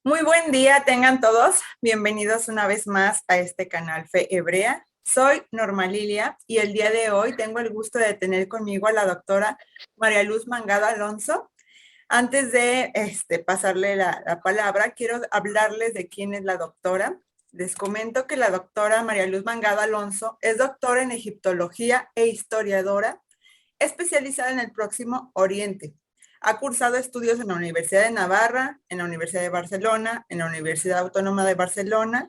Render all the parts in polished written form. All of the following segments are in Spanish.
Muy buen día tengan todos. Bienvenidos una vez más a este canal Fe Hebrea. Soy Norma Lilia y el día de hoy tengo el gusto de tener conmigo a la doctora María Luz Mangado Alonso. Antes de pasarle la palabra, quiero hablarles de quién es la doctora. Les comento que la doctora María Luz Mangado Alonso es doctora en egiptología e historiadora especializada en el Próximo Oriente. Ha cursado estudios en la Universidad de Navarra, en la Universidad de Barcelona, en la Universidad Autónoma de Barcelona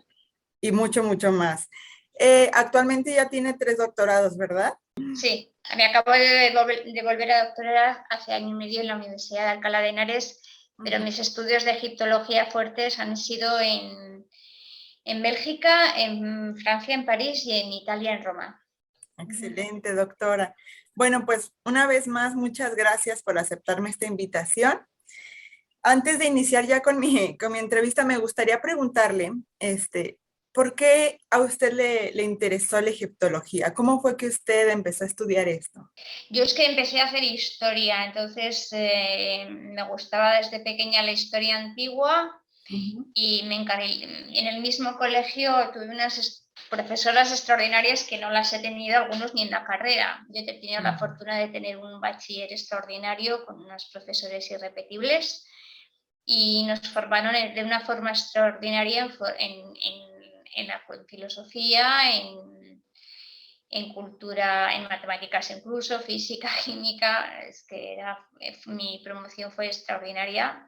y mucho, mucho más. Actualmente ya tiene 3 doctorados, ¿verdad? Sí, me acabo de volver a doctorar hace año y medio en la Universidad de Alcalá de Henares, pero mis estudios de egiptología fuertes han sido en Bélgica, en Francia, en París y en Italia, en Roma. Excelente, doctora. Bueno, pues una vez más, muchas gracias por aceptarme esta invitación. Antes de iniciar ya con mi entrevista, me gustaría preguntarle, ¿por qué a usted le interesó la egiptología? ¿Cómo fue que usted empezó a estudiar esto? Yo es que empecé a hacer historia, entonces me gustaba desde pequeña la historia antigua y me encargué. En el mismo colegio tuve unas profesoras extraordinarias que no las he tenido algunos ni en la carrera. Yo he tenido la fortuna de tener un bachiller extraordinario con unos profesores irrepetibles y nos formaron de una forma extraordinaria en la filosofía, en cultura, en matemáticas incluso, física, química. Es que mi promoción fue extraordinaria.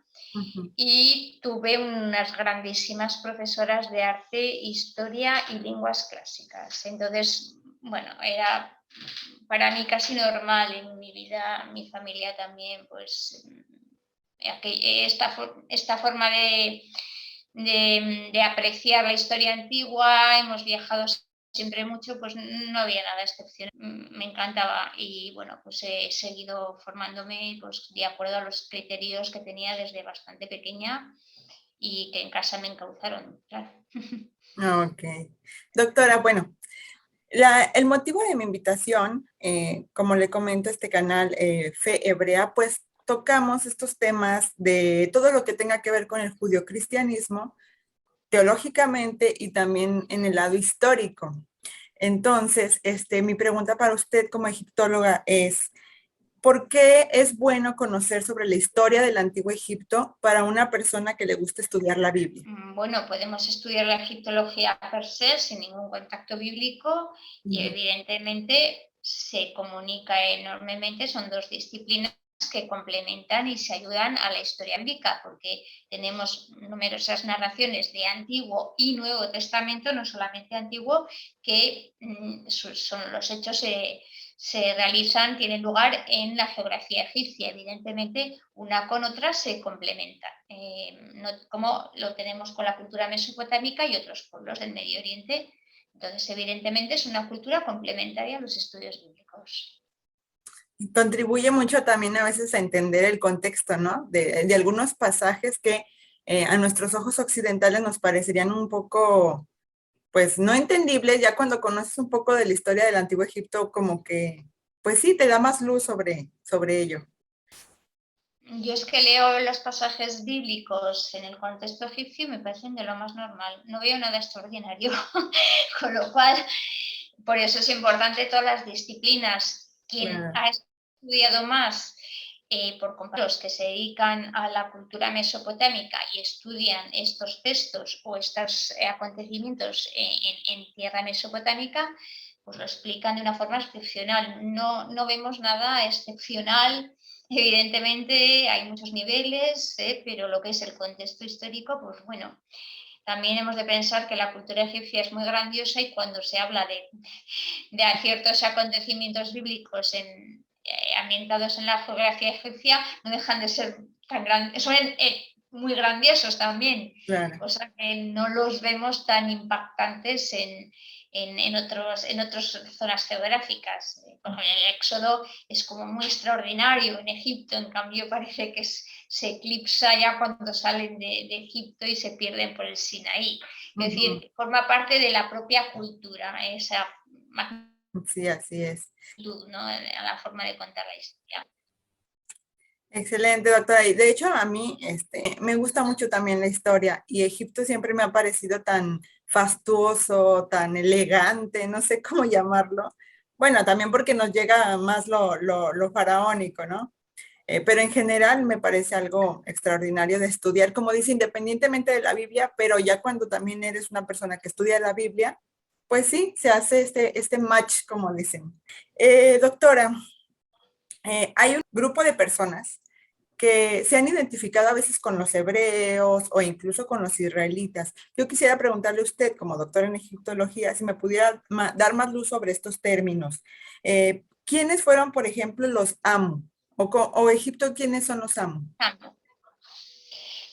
Y tuve unas grandísimas profesoras de arte, historia y lenguas clásicas. Entonces, bueno, era para mí casi normal en mi vida, mi familia también, pues esta forma de apreciar la historia antigua. Hemos viajado siempre mucho, pues no había nada excepcional. Me encantaba y bueno, pues he seguido formándome pues, de acuerdo a los criterios que tenía desde bastante pequeña y que en casa me encauzaron, claro. Ok. Doctora, bueno, el motivo de mi invitación, como le comento, este canal Fe Hebrea, pues tocamos estos temas de todo lo que tenga que ver con el judio-cristianismo, teológicamente y también en el lado histórico. Entonces, mi pregunta para usted como egiptóloga es, ¿por qué es bueno conocer sobre la historia del Antiguo Egipto para una persona que le gusta estudiar la Biblia? Bueno, podemos estudiar la egiptología per se sin ningún contacto bíblico y evidentemente se comunica enormemente, son dos disciplinas que complementan y se ayudan a la historia bíblica, porque tenemos numerosas narraciones de Antiguo y Nuevo Testamento, no solamente Antiguo, que son los hechos se realizan, tienen lugar en la geografía egipcia. Evidentemente, una con otra se complementan, no, como lo tenemos con la cultura mesopotámica y otros pueblos del Medio Oriente. Entonces, evidentemente, es una cultura complementaria a los estudios bíblicos. Contribuye mucho también a veces a entender el contexto, ¿no? De algunos pasajes que a nuestros ojos occidentales nos parecerían un poco, pues, no entendibles. Ya cuando conoces un poco de la historia del Antiguo Egipto, como que, pues sí, te da más luz sobre ello. Yo es que leo los pasajes bíblicos en el contexto egipcio y me parecen de lo más normal. No veo nada extraordinario, con lo cual, por eso es importante todas las disciplinas. Quien ha estudiado más, por comparar los que se dedican a la cultura mesopotámica y estudian estos textos o estos acontecimientos en tierra mesopotámica, pues lo explican de una forma excepcional. No vemos nada excepcional. Evidentemente hay muchos niveles, pero lo que es el contexto histórico, pues bueno, también hemos de pensar que la cultura egipcia es muy grandiosa y cuando se habla de ciertos acontecimientos bíblicos ambientados en la geografía egipcia, no dejan de ser tan grandes, son muy grandiosos también, Claro. o sea que no los vemos tan impactantes en otras zonas geográficas. Por ejemplo, el Éxodo es como muy extraordinario en Egipto, en cambio parece que se eclipsa ya cuando salen de Egipto y se pierden por el Sinaí. Es decir, forma parte de la propia cultura, esa Sí, así es. magnitud, ¿no? A la forma de contar la historia. Excelente, doctora. Y de hecho, a mí me gusta mucho también la historia y Egipto siempre me ha parecido tan fastuoso, tan elegante, no sé cómo llamarlo. Bueno, también porque nos llega más lo faraónico, ¿no? Pero en general me parece algo extraordinario de estudiar, como dice, independientemente de la Biblia, pero ya cuando también eres una persona que estudia la Biblia, pues sí, se hace este match, como dicen. Doctora, hay un grupo de personas que se han identificado a veces con los hebreos o incluso con los israelitas. Yo quisiera preguntarle a usted, como doctor en egiptología, si me pudiera dar más luz sobre estos términos. ¿Quiénes fueron, por ejemplo, los Amu? O Egipto, ¿quiénes son los Amu? Amo.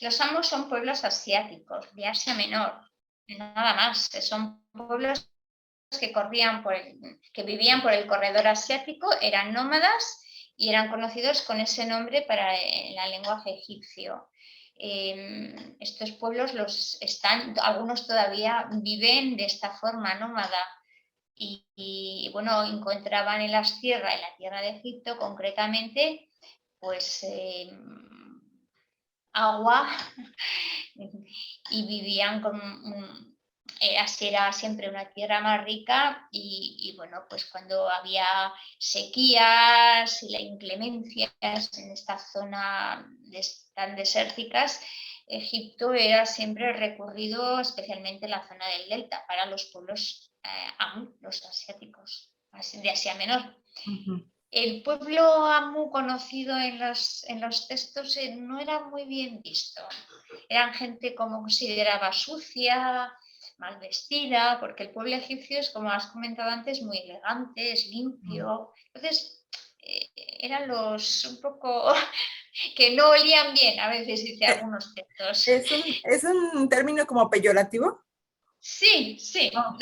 Los amos son pueblos asiáticos, de Asia Menor, nada más. Son pueblos que vivían por el corredor asiático, eran nómadas y eran conocidos con ese nombre para la lenguaje egipcio. Estos pueblos algunos todavía viven de esta forma nómada y bueno, encontraban en la tierra de Egipto concretamente, pues agua y vivían así era siempre una tierra más rica y bueno, pues cuando había sequías y las inclemencias en esta zona tan desérticas, Egipto era siempre recurrido, especialmente en la zona del delta, para los pueblos Amu, los asiáticos, de Asia Menor. Ujú. El pueblo Amu conocido en los textos no era muy bien visto. Eran gente como consideraba sucia, mal vestida, porque el pueblo egipcio es, como has comentado antes, muy elegante, es limpio. Entonces, eran los un poco que no olían bien, a veces dice Eh, algunos textos. ¿Es un término como peyorativo? Sí, sí, Oh.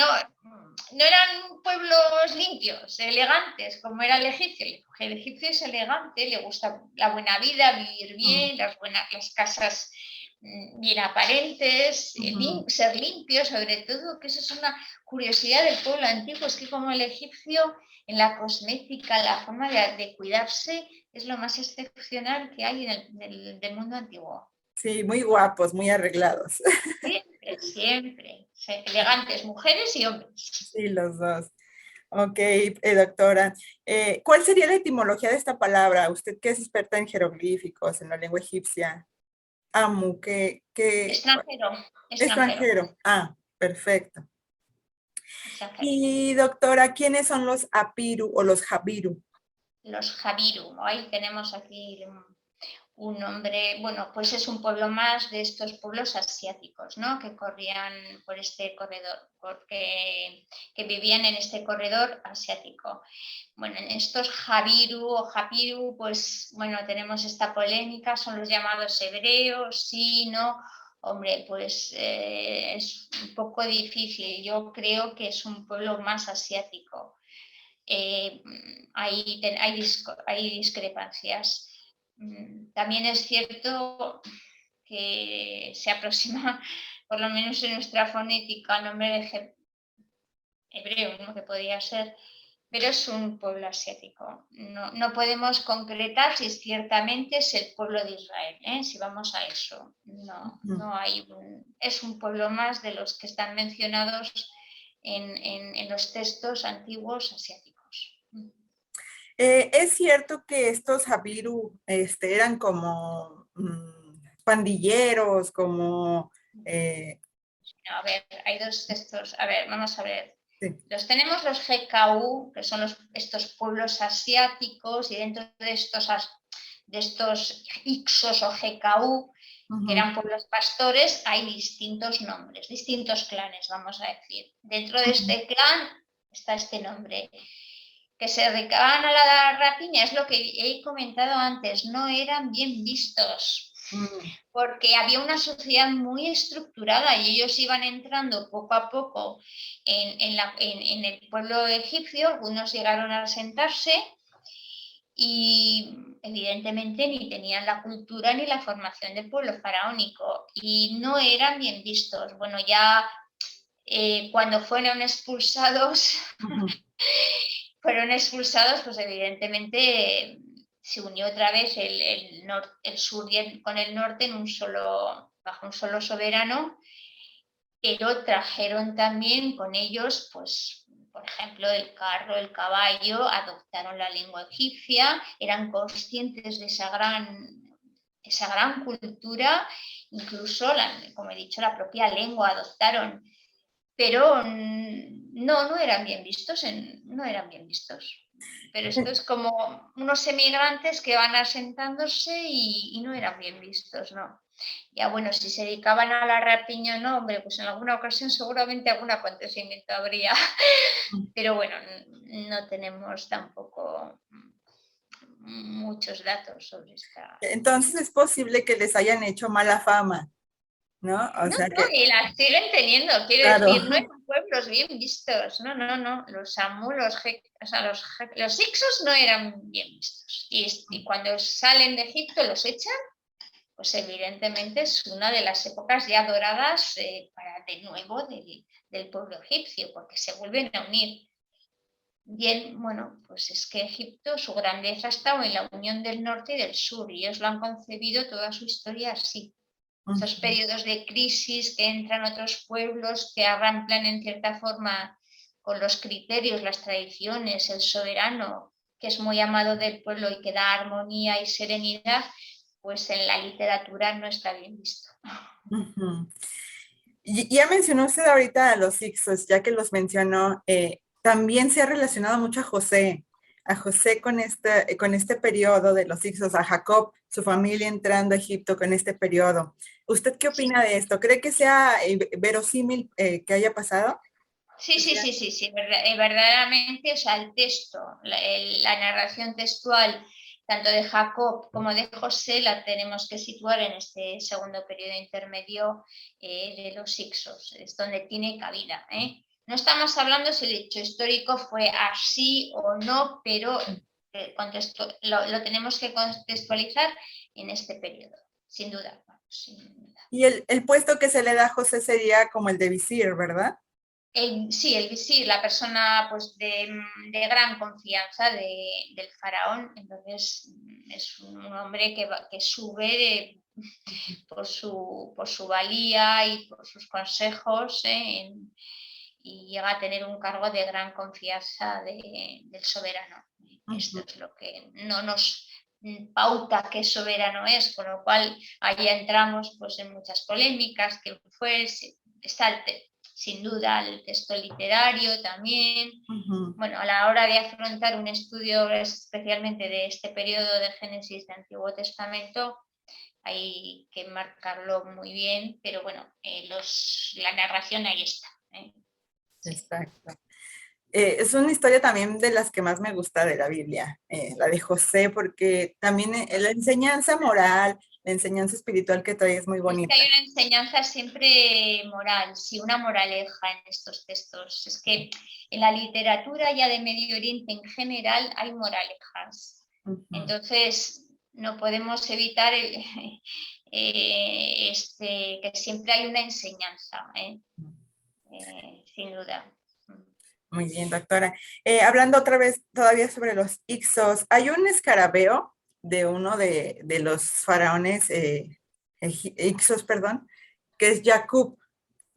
no eran pueblos limpios, elegantes, como era el egipcio. El egipcio es elegante, le gusta la buena vida, vivir Mm, bien, las casas bien aparentes, ujú. ser limpio, sobre todo, que eso es una curiosidad del pueblo antiguo, es que como el egipcio, en la cosmética, la forma de cuidarse, es lo más excepcional que hay del mundo antiguo. Sí, muy guapos, muy arreglados. Siempre, siempre. Elegantes, mujeres y hombres. Sí, los dos. Ok, doctora. ¿Cuál sería la etimología de esta palabra? Usted que es experta en jeroglíficos, en la lengua egipcia. Amu, Extranjero, extranjero, extranjero. Ah, perfecto. extranjero. Y doctora, ¿quiénes son los Apiru o los Jabiru? Los Jabiru, ahí tenemos aquí un nombre, bueno, pues es un pueblo más de estos pueblos asiáticos, ¿no? Que corrían por este corredor, que vivían en este corredor asiático. Bueno, en estos Jabiru o Japiru, pues bueno, tenemos esta polémica, son los llamados hebreos, sí, no. Hombre, pues es un poco difícil. Yo creo que es un pueblo más asiático. Eh, hay discrepancias. También es cierto que se aproxima, por lo menos en nuestra fonética, al nombre de hebreo, ¿no? Que podría ser, pero es un pueblo asiático. No podemos concretar si ciertamente es el pueblo de Israel, ¿eh? Si vamos a eso. No hay es un pueblo más de los que están mencionados en los textos antiguos asiáticos. Es cierto que estos Jabiru eran como pandilleros, como... A ver, hay dos textos. A ver, vamos a ver. sí. Tenemos los GKU, que son estos pueblos asiáticos, y dentro de estos Ixos o GKU, que Ujú, eran pueblos pastores, hay distintos nombres, distintos clanes, vamos a decir. Dentro de ujú. este clan está este nombre. Que se dedicaban a la rapiña, es lo que he comentado antes, no eran bien vistos Mm, porque había una sociedad muy estructurada y ellos iban entrando poco a poco en el pueblo egipcio, algunos llegaron a asentarse y evidentemente ni tenían la cultura ni la formación del pueblo faraónico y no eran bien vistos. Bueno, ya cuando fueron expulsados, pues evidentemente se unió otra vez el sur con el norte en bajo un solo soberano, pero trajeron también con ellos, pues, por ejemplo, el carro, el caballo, adoptaron la lengua egipcia, eran conscientes de esa gran cultura, incluso, como he dicho, la propia lengua adoptaron, pero no eran bien vistos, no eran bien vistos. Pero esto es como unos emigrantes que van asentándose y no eran bien vistos, ¿no? Ya bueno, si se dedicaban a la rapiña, no, hombre, pues en alguna ocasión seguramente algún acontecimiento habría, pero bueno, no tenemos tampoco muchos datos sobre esta. Entonces es posible que les hayan hecho mala fama, ¿no? O No, sea que, y las siguen teniendo, quiero claro. decir, no eran pueblos bien vistos, no, los Amu, los Hicsos no eran bien vistos, y cuando salen de Egipto los echan, pues evidentemente es una de las épocas ya doradas para de nuevo del pueblo egipcio, porque se vuelven a unir. Bien, bueno, pues es que Egipto, su grandeza ha estado en la unión del norte y del sur, y ellos lo han concebido toda su historia así. Estos periodos de crisis que entran otros pueblos, que arranclan en cierta forma con los criterios, las tradiciones, el soberano, que es muy amado del pueblo y que da armonía y serenidad, pues en la literatura no está bien visto. Y ya mencionó usted ahorita a los Ixos, ya que los mencionó, también se ha relacionado mucho a José con este periodo de los Ixos, a Jacob, su familia entrando a Egipto con este periodo. ¿Usted qué opina de esto? ¿Cree que sea verosímil que haya pasado? Sí, verdaderamente, o sea, el texto, la narración textual, tanto de Jacob como de José, la tenemos que situar en este segundo periodo intermedio de los Ixos, es donde tiene cabida. No estamos hablando si el hecho histórico fue así o no, pero lo tenemos que contextualizar en este periodo, sin duda. Sin duda. Y el puesto que se le da a José sería como el de visir, ¿verdad? Sí, el visir, la persona pues, de gran confianza del faraón, entonces es un hombre que sube por su valía y por sus consejos y llega a tener un cargo de gran confianza del soberano. Esto es lo que no nos pauta qué soberano es, con lo cual ahí entramos pues, en muchas polémicas, que fue, está sin duda el texto literario también. Bueno, a la hora de afrontar un estudio especialmente de este periodo de Génesis de Antiguo Testamento, hay que marcarlo muy bien, pero bueno, la narración ahí está. Sí. Exacto. Es una historia también de las que más me gusta de la Biblia, la de José, porque también la enseñanza moral, la enseñanza espiritual que trae es muy Es que bonita. hay una enseñanza siempre moral, sí, una moraleja en estos textos. Es que en la literatura ya de Medio Oriente en general hay moralejas. Entonces, no podemos evitar que siempre hay una enseñanza, sin duda. Muy bien, doctora. Hablando otra vez todavía sobre los Ixos, hay un escarabeo de uno de los faraones Ixos, perdón, que es Jacob.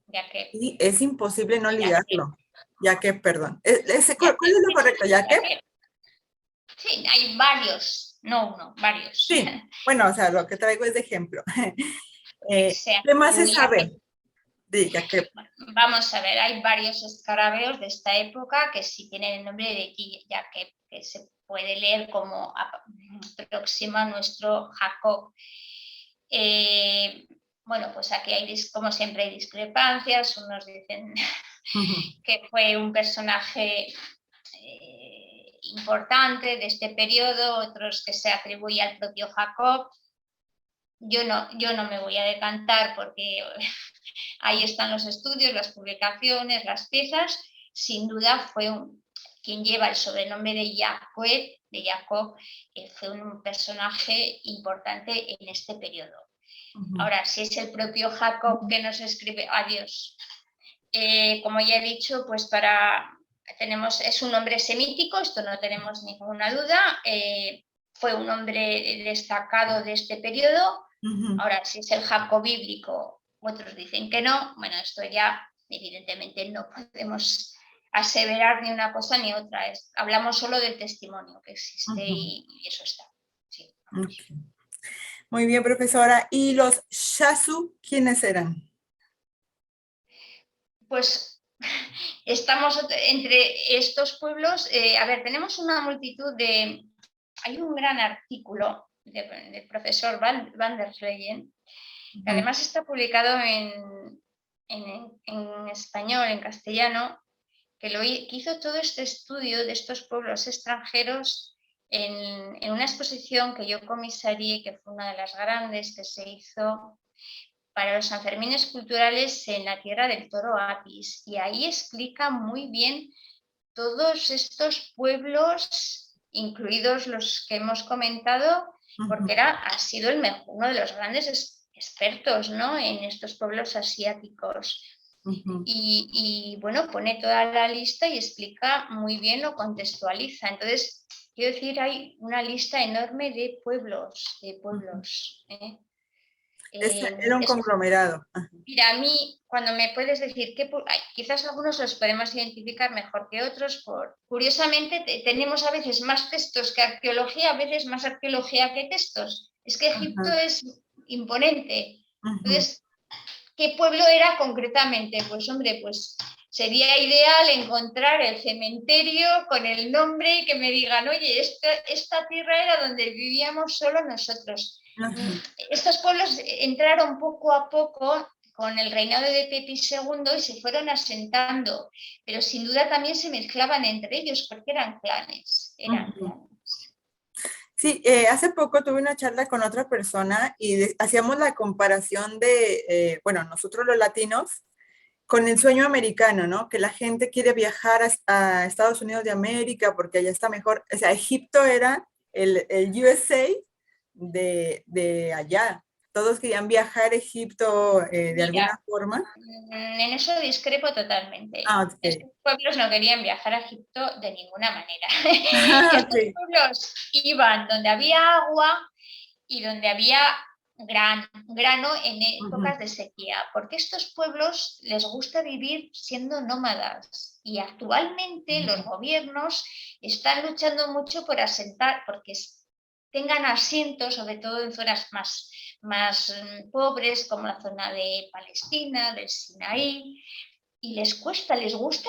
Ya que, Y es imposible no ya que, ligarlo. Jacob, perdón. ya ¿Cuál es lo correcto? ¿Jacob? que. Sí, hay varios, no uno, varios. Sí. Bueno, o sea, lo que traigo es de ejemplo. Sea ¿Qué más se Julia, sabe de Jacob? vamos a ver, hay varios escarabeos de esta época que sí tienen el nombre de Jacob, que se puede leer como próximo a nuestro Jacob. Bueno, pues aquí hay, como siempre, hay discrepancias. Unos dicen que fue un personaje importante de este periodo, otros que se atribuye al propio Jacob. Yo no me voy a decantar porque ahí están los estudios, las publicaciones, las piezas. Sin duda fue quien lleva el sobrenombre de Jacob, fue un personaje importante en este periodo. Ahora, si es el propio Jacob que nos escribe, adiós. Como ya he dicho, pues es un nombre semítico, esto no tenemos ninguna duda. fue un hombre destacado de este periodo. Ahora, si es el Jacob bíblico, otros dicen que no. Bueno, esto ya evidentemente no podemos aseverar ni una cosa ni otra. Hablamos solo del testimonio que existe y eso está. Sí. Okay. Muy bien, profesora. ¿Y los Shasu quiénes eran? Pues estamos entre estos pueblos. A ver, tenemos una multitud de... Hay un gran artículo del profesor Van der Leyen, que además está publicado en español, en castellano, que hizo todo este estudio de estos pueblos extranjeros en una exposición que yo comisarié, que fue una de las grandes que se hizo para los Sanfermines culturales en la Tierra del Toro Apis. Y ahí explica muy bien todos estos pueblos, incluidos los que hemos comentado, porque ha sido uno de los grandes expertos, ¿no?, en estos pueblos asiáticos. Y bueno, pone toda la lista y explica muy bien, lo contextualiza. Entonces, quiero decir, hay una lista enorme de pueblos, ¿eh? Era un conglomerado. Mira, a mí, cuando me puedes decir que quizás algunos los podemos identificar mejor que otros, curiosamente tenemos a veces más textos que arqueología, a veces más arqueología que textos. Es que Egipto es imponente. Entonces, ¿qué pueblo era concretamente? Pues hombre, pues sería ideal encontrar el cementerio con el nombre y que me digan, oye, esta tierra era donde vivíamos solo nosotros. Estos pueblos entraron poco a poco con el reinado de Pepi II y se fueron asentando, pero sin duda también se mezclaban entre ellos porque eran clanes. Sí, hace poco tuve una charla con otra persona y hacíamos la comparación de, bueno, nosotros los latinos, con el sueño americano, ¿no? Que la gente quiere viajar a Estados Unidos de América porque allá está mejor. O sea, Egipto era el USA de allá. Todos querían viajar a Egipto de alguna forma. En eso discrepo totalmente. Okay. Estos pueblos no querían viajar a Egipto de ninguna manera. Estos pueblos iban donde había agua y donde había grano en épocas de sequía, porque a estos pueblos les gusta vivir siendo nómadas y actualmente los gobiernos están luchando mucho por asentar, porque tengan asientos, sobre todo en zonas más pobres, como la zona de Palestina, del Sinaí, y les gusta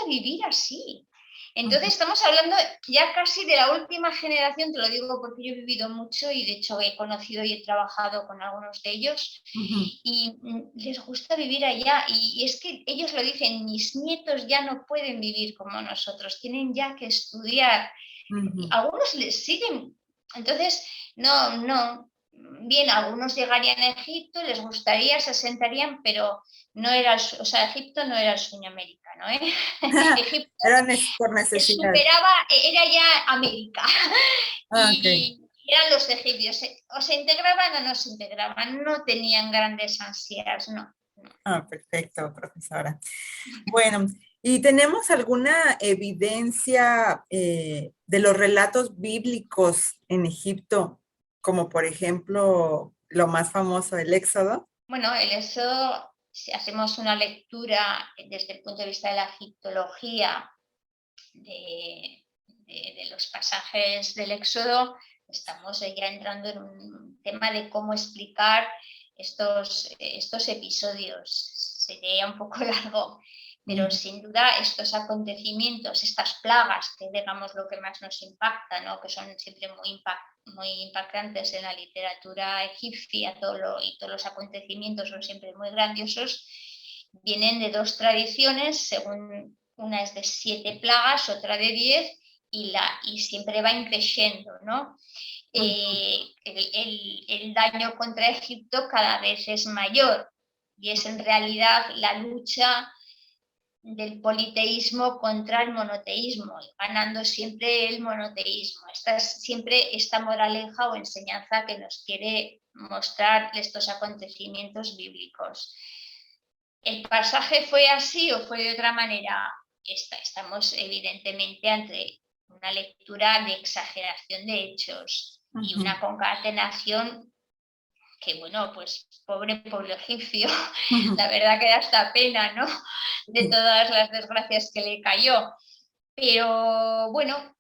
vivir así. Entonces estamos hablando ya casi de la última generación, te lo digo porque yo he vivido mucho y de hecho he conocido y he trabajado con algunos de ellos y les gusta vivir allá y es que ellos lo dicen, mis nietos ya no pueden vivir como nosotros, tienen ya que estudiar. Algunos les siguen, entonces no, bien, algunos llegarían a Egipto, les gustaría, se asentarían, pero no era, Egipto no era el sueño americano, ¿eh? Egipto por necesidad. Era ya América. Y eran los egipcios, o se integraban o no se integraban, no tenían grandes ansias, no. Perfecto, profesora. Bueno, ¿y tenemos alguna evidencia de los relatos bíblicos en Egipto, como por ejemplo lo más famoso, el Éxodo? Bueno, el Éxodo, si hacemos una lectura desde el punto de vista de la egiptología de los pasajes del Éxodo, estamos ya entrando en un tema de cómo explicar estos episodios. Sería un poco largo, pero sin duda estos acontecimientos, estas plagas, que digamos lo que más nos impacta, ¿no?, que son siempre muy impactantes en la literatura egipcia, y todos los acontecimientos son siempre muy grandiosos, vienen de dos tradiciones, según una es de 7 plagas, otra de 10, y siempre va creciendo, ¿no? El daño contra Egipto cada vez es mayor y es en realidad la lucha del politeísmo contra el monoteísmo, ganando siempre el monoteísmo. Siempre esta moraleja o enseñanza que nos quiere mostrar estos acontecimientos bíblicos. ¿El pasaje fue así o fue de otra manera? Estamos evidentemente ante una lectura de exageración de hechos. y una concatenación que, bueno, pues pobre pueblo egipcio, la verdad que da hasta pena, ¿no? De todas las desgracias que le cayó. Pero bueno,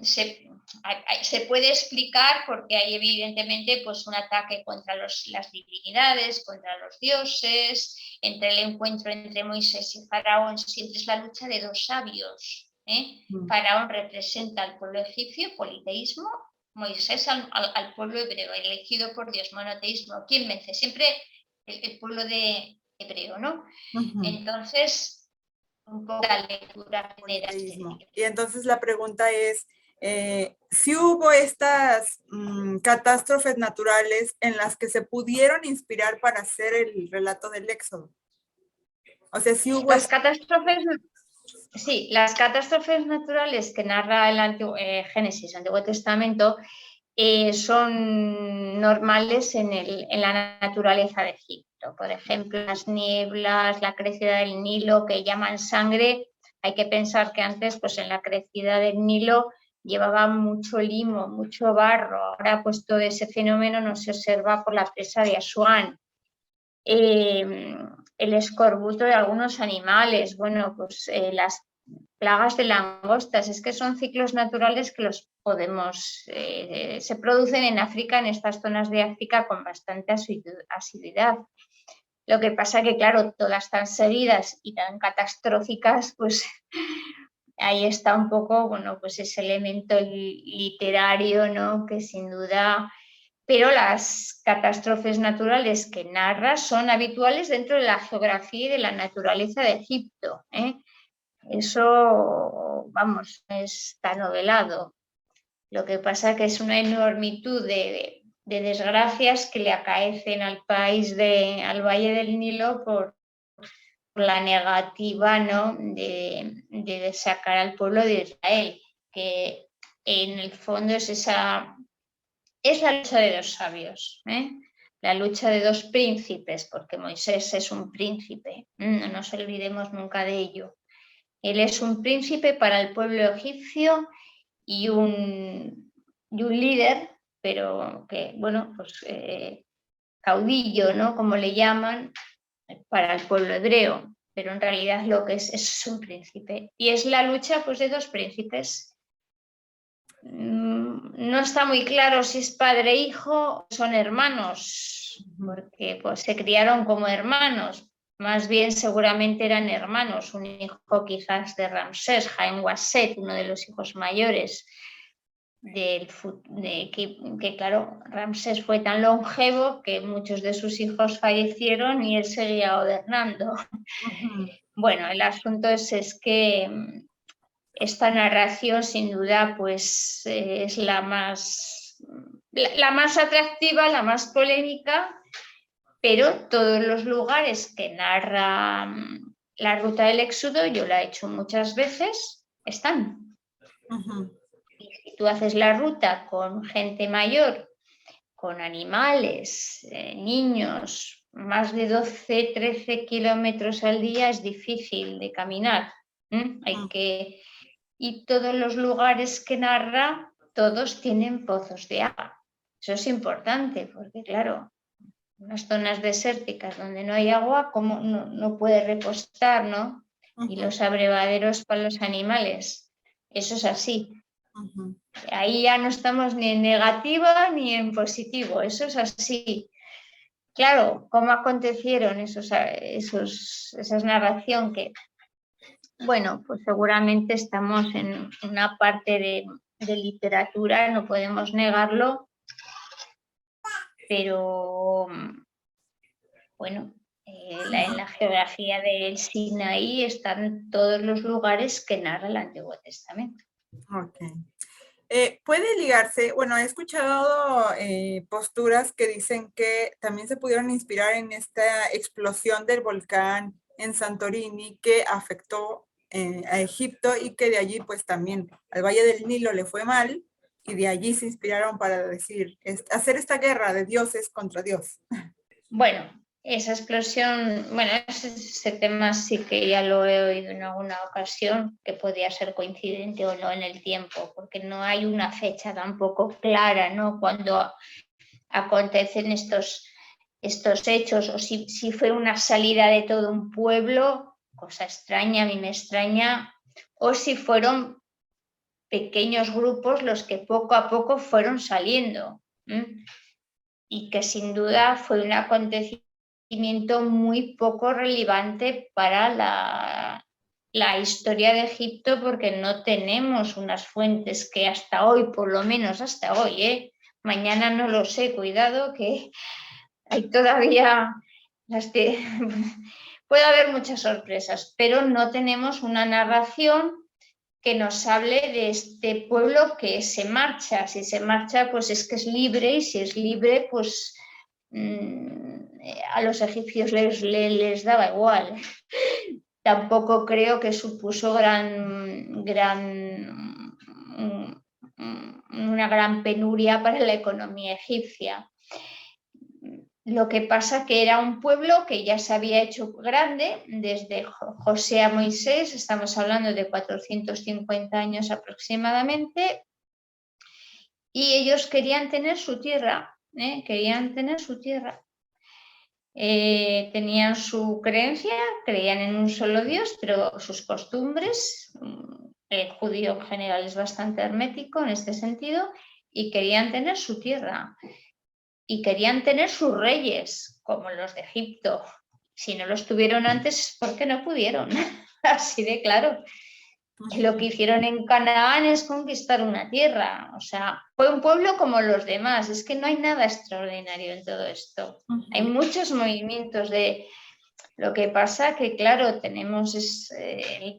se puede explicar porque hay evidentemente pues, un ataque contra las divinidades, contra los dioses, entre el encuentro entre Moisés y Faraón, siempre es la lucha de dos sabios. Faraón representa al pueblo egipcio, politeísmo, Moisés al pueblo hebreo, elegido por Dios, monoteísmo. ¿Quién vence? Siempre el pueblo de hebreo, ¿no? Entonces, un poco la lectura general. Y entonces la pregunta es, si hubo estas catástrofes naturales en las que se pudieron inspirar para hacer el relato del Éxodo. O sea, si hubo... Las catástrofes naturales que narra el Génesis, Antiguo Testamento, son normales en la naturaleza de Egipto. Por ejemplo, las nieblas, la crecida del Nilo, que llaman sangre. Hay que pensar que antes, pues en la crecida del Nilo llevaba mucho limo, mucho barro. Ahora, pues todo ese fenómeno no se observa por la presa de Asuán. El escorbuto de algunos animales, bueno, pues las plagas de langostas, es que son ciclos naturales que los podemos, se producen en África, en estas zonas de África con bastante asiduidad. Lo que pasa que, claro, todas tan seguidas y tan catastróficas, pues ahí está un poco, bueno, pues ese elemento literario, ¿no? Que sin duda... Pero las catástrofes naturales que narra son habituales dentro de la geografía y de la naturaleza de Egipto. Eso, vamos, está novelado. Lo que pasa es que es una enormitud de desgracias que le acaecen al al Valle del Nilo por la negativa, ¿no? de sacar al pueblo de Israel, que en el fondo es la lucha de dos sabios, la lucha de dos príncipes, porque Moisés es un príncipe, no nos olvidemos nunca de ello. Él es un príncipe para el pueblo egipcio y un líder, pero que, bueno, pues caudillo, ¿no? Como le llaman, para el pueblo hebreo, pero en realidad lo que es un príncipe. Y es la lucha, pues, de dos príncipes. No está muy claro si es padre e hijo o son hermanos, porque pues, se criaron como hermanos. Más bien seguramente eran hermanos, un hijo quizás de Ramsés, Jaén Wasset, uno de los hijos mayores, que claro, Ramsés fue tan longevo que muchos de sus hijos fallecieron y él seguía gobernando. Bueno, el asunto es que esta narración sin duda pues es la más atractiva, la más polémica, pero todos los lugares que narra la ruta del Éxodo, yo la he hecho muchas veces, están. Y si tú haces la ruta con gente mayor, con animales, niños, más de 12, 13 kilómetros al día es difícil de caminar. Y todos los lugares que narra, todos tienen pozos de agua. Eso es importante, porque claro, en unas zonas desérticas donde no hay agua, ¿cómo no puede repostar, no? Y los abrevaderos para los animales. Eso es así. Ahí ya no estamos ni en negativa ni en positivo, eso es así. Claro, ¿cómo acontecieron esas narración que... Bueno, pues seguramente estamos en una parte de literatura, no podemos negarlo, pero bueno, en la geografía del Sinaí están todos los lugares que narra el Antiguo Testamento. Okay. Puede ligarse, bueno, he escuchado posturas que dicen que también se pudieron inspirar en esta explosión del volcán en Santorini que afectó a Egipto y que de allí pues también al Valle del Nilo le fue mal y de allí se inspiraron para decir, hacer esta guerra de dioses contra Dios. Bueno, esa explosión, bueno, ese tema sí que ya lo he oído en alguna ocasión, que podía ser coincidente o no en el tiempo, porque no hay una fecha tampoco clara, ¿no? Cuando acontecen estos hechos, o si fue una salida de todo un pueblo, cosa extraña, a mí me extraña, o si fueron pequeños grupos los que poco a poco fueron saliendo. Y que sin duda fue un acontecimiento muy poco relevante para la historia de Egipto, porque no tenemos unas fuentes que hasta hoy, por lo menos hasta hoy, mañana no lo sé, cuidado que hay todavía puede haber muchas sorpresas, pero no tenemos una narración que nos hable de este pueblo que se marcha. Si se marcha, pues es que es libre, y si es libre, pues a los egipcios les daba igual. Tampoco creo que supuso una gran penuria para la economía egipcia. Lo que pasa que era un pueblo que ya se había hecho grande desde José a Moisés, estamos hablando de 450 años aproximadamente, y ellos querían tener su tierra, querían tener su tierra. Tenían su creencia, creían en un solo Dios, pero sus costumbres, el judío en general es bastante hermético en este sentido, y querían tener su tierra. Y querían tener sus reyes, como los de Egipto. Si no los tuvieron antes, ¿por qué no pudieron? Así de claro. Y lo que hicieron en Canaán es conquistar una tierra. O sea, fue un pueblo como los demás. Es que no hay nada extraordinario en todo esto. Hay muchos movimientos de... Lo que pasa que, claro, el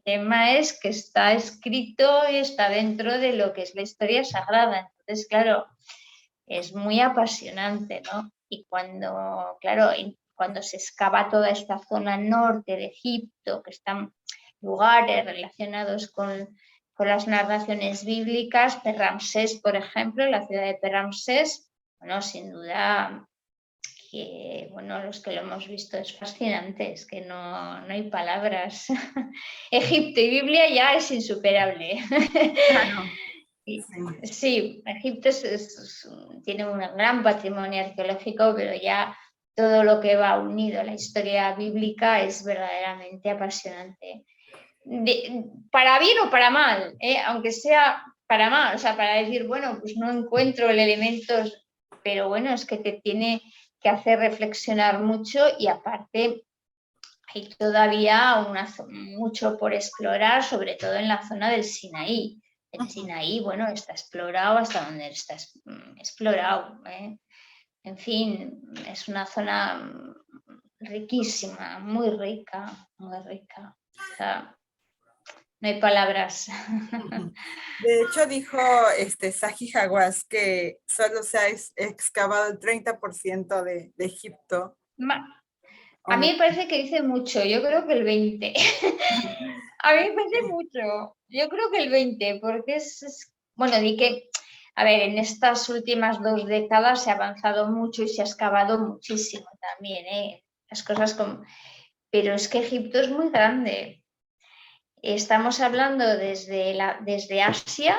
tema es que está escrito y está dentro de lo que es la historia sagrada. Entonces, claro, es muy apasionante, ¿no? Y cuando se excava toda esta zona norte de Egipto, que están lugares relacionados con las narraciones bíblicas, Perramsés, por ejemplo, la ciudad de Perramsés, bueno, sin duda que, bueno, los que lo hemos visto es fascinante, es que no hay palabras. Egipto y Biblia ya es insuperable. Claro. Sí, Egipto tiene un gran patrimonio arqueológico, pero ya todo lo que va unido a la historia bíblica es verdaderamente apasionante. Para bien o para mal, aunque sea para mal, o sea, para decir, bueno, pues no encuentro el elemento, pero bueno, es que te tiene que hacer reflexionar mucho, y aparte hay todavía mucho por explorar, sobre todo en la zona del Sinaí. El Sinaí, bueno, está explorado hasta donde está explorado. En fin, es una zona riquísima, muy rica, muy rica. O sea, no hay palabras. De hecho, dijo Zahi Hawass que solo se ha excavado el 30% de Egipto. A mí me parece que dice mucho, yo creo que el 20. A mí me parece mucho, yo creo que el 20, porque bueno, di que, a ver, en estas últimas 2 décadas se ha avanzado mucho y se ha excavado muchísimo también, las cosas pero es que Egipto es muy grande. Estamos hablando desde Asia,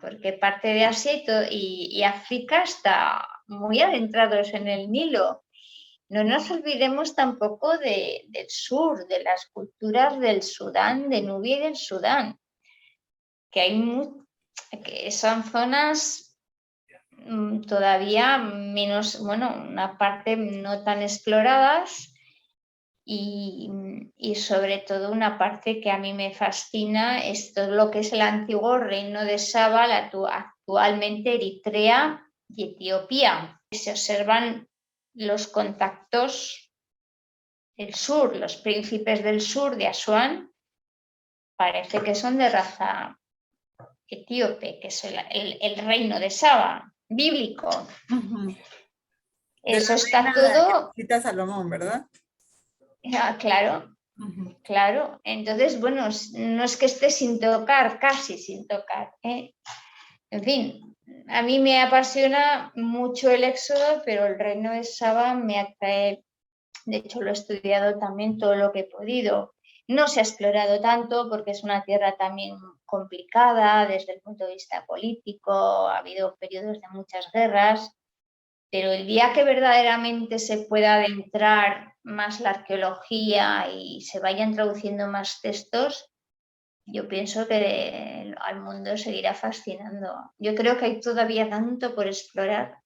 porque parte de Asia y África está muy adentrados en el Nilo. No nos olvidemos tampoco del sur, de las culturas del Sudán, de Nubia y del Sudán, que son zonas todavía menos, bueno, una parte no tan exploradas, y sobre todo una parte que a mí me fascina, esto es lo que es el antiguo reino de Saba, actualmente Eritrea y Etiopía. Se observan los contactos del sur, los príncipes del sur de Asuán, parece que son de raza etíope, que es el reino de Saba, bíblico. Eso está todo... Cita Salomón, ¿verdad? Claro, claro. Entonces, bueno, no es que esté sin tocar, casi sin tocar. En fin, a mí me apasiona mucho el Éxodo, pero el reino de Saba me atrae De hecho, lo he estudiado también todo lo que he podido. No se ha explorado tanto porque es una tierra también complicada desde el punto de vista político, ha habido periodos de muchas guerras, pero el día que verdaderamente se pueda adentrar más la arqueología y se vayan traduciendo más textos, yo pienso que al mundo seguirá fascinando. Yo creo que hay todavía tanto por explorar.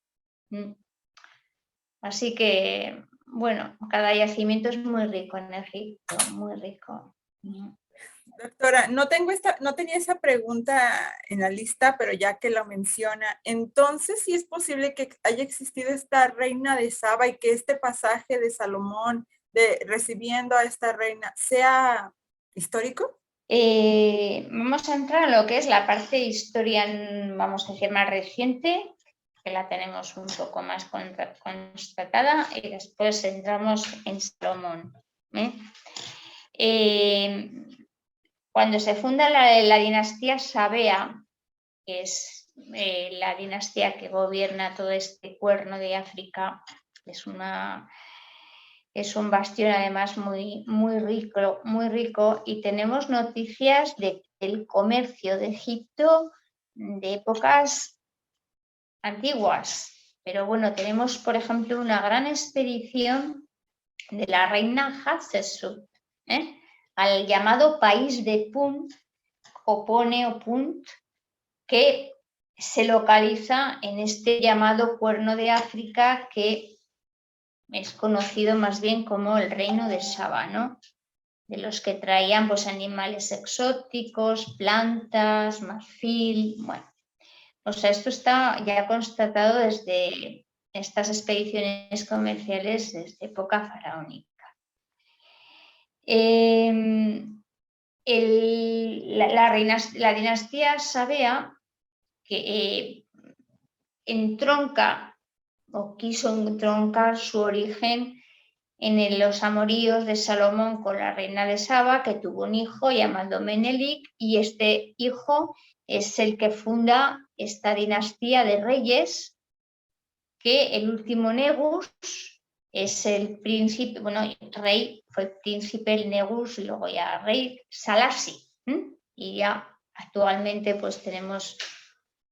Así que, bueno, cada yacimiento es muy rico en Egipto, muy rico. Doctora, no tenía esa pregunta en la lista, pero ya que lo menciona, entonces sí es posible que haya existido esta reina de Saba y que este pasaje de Salomón de recibiendo a esta reina sea histórico. Vamos a entrar en lo que es la parte de historia, vamos a decir, más reciente, que la tenemos un poco más constatada, y después entramos en Salomón. Cuando se funda la dinastía Sabea, que es la dinastía que gobierna todo este cuerno de África, es un bastión además muy rico, y tenemos noticias del comercio de Egipto de épocas antiguas. Pero bueno, tenemos, por ejemplo, una gran expedición de la reina Hatshepsut al llamado país de Punt, o Punt, que se localiza en este llamado Cuerno de África, que es conocido más bien como el reino de Saba, ¿no? De los que traían pues animales exóticos, plantas, marfil, bueno. O sea, esto está ya constatado desde estas expediciones comerciales desde época faraónica. La dinastía Sabea, que entronca o quiso entroncar su origen en los amoríos de Salomón con la reina de Saba, que tuvo un hijo llamado Menelik, y este hijo es el que funda esta dinastía de reyes, que el último Negus es el príncipe, bueno, el rey fue príncipe el Negus y luego ya rey Salassi, y ya actualmente pues tenemos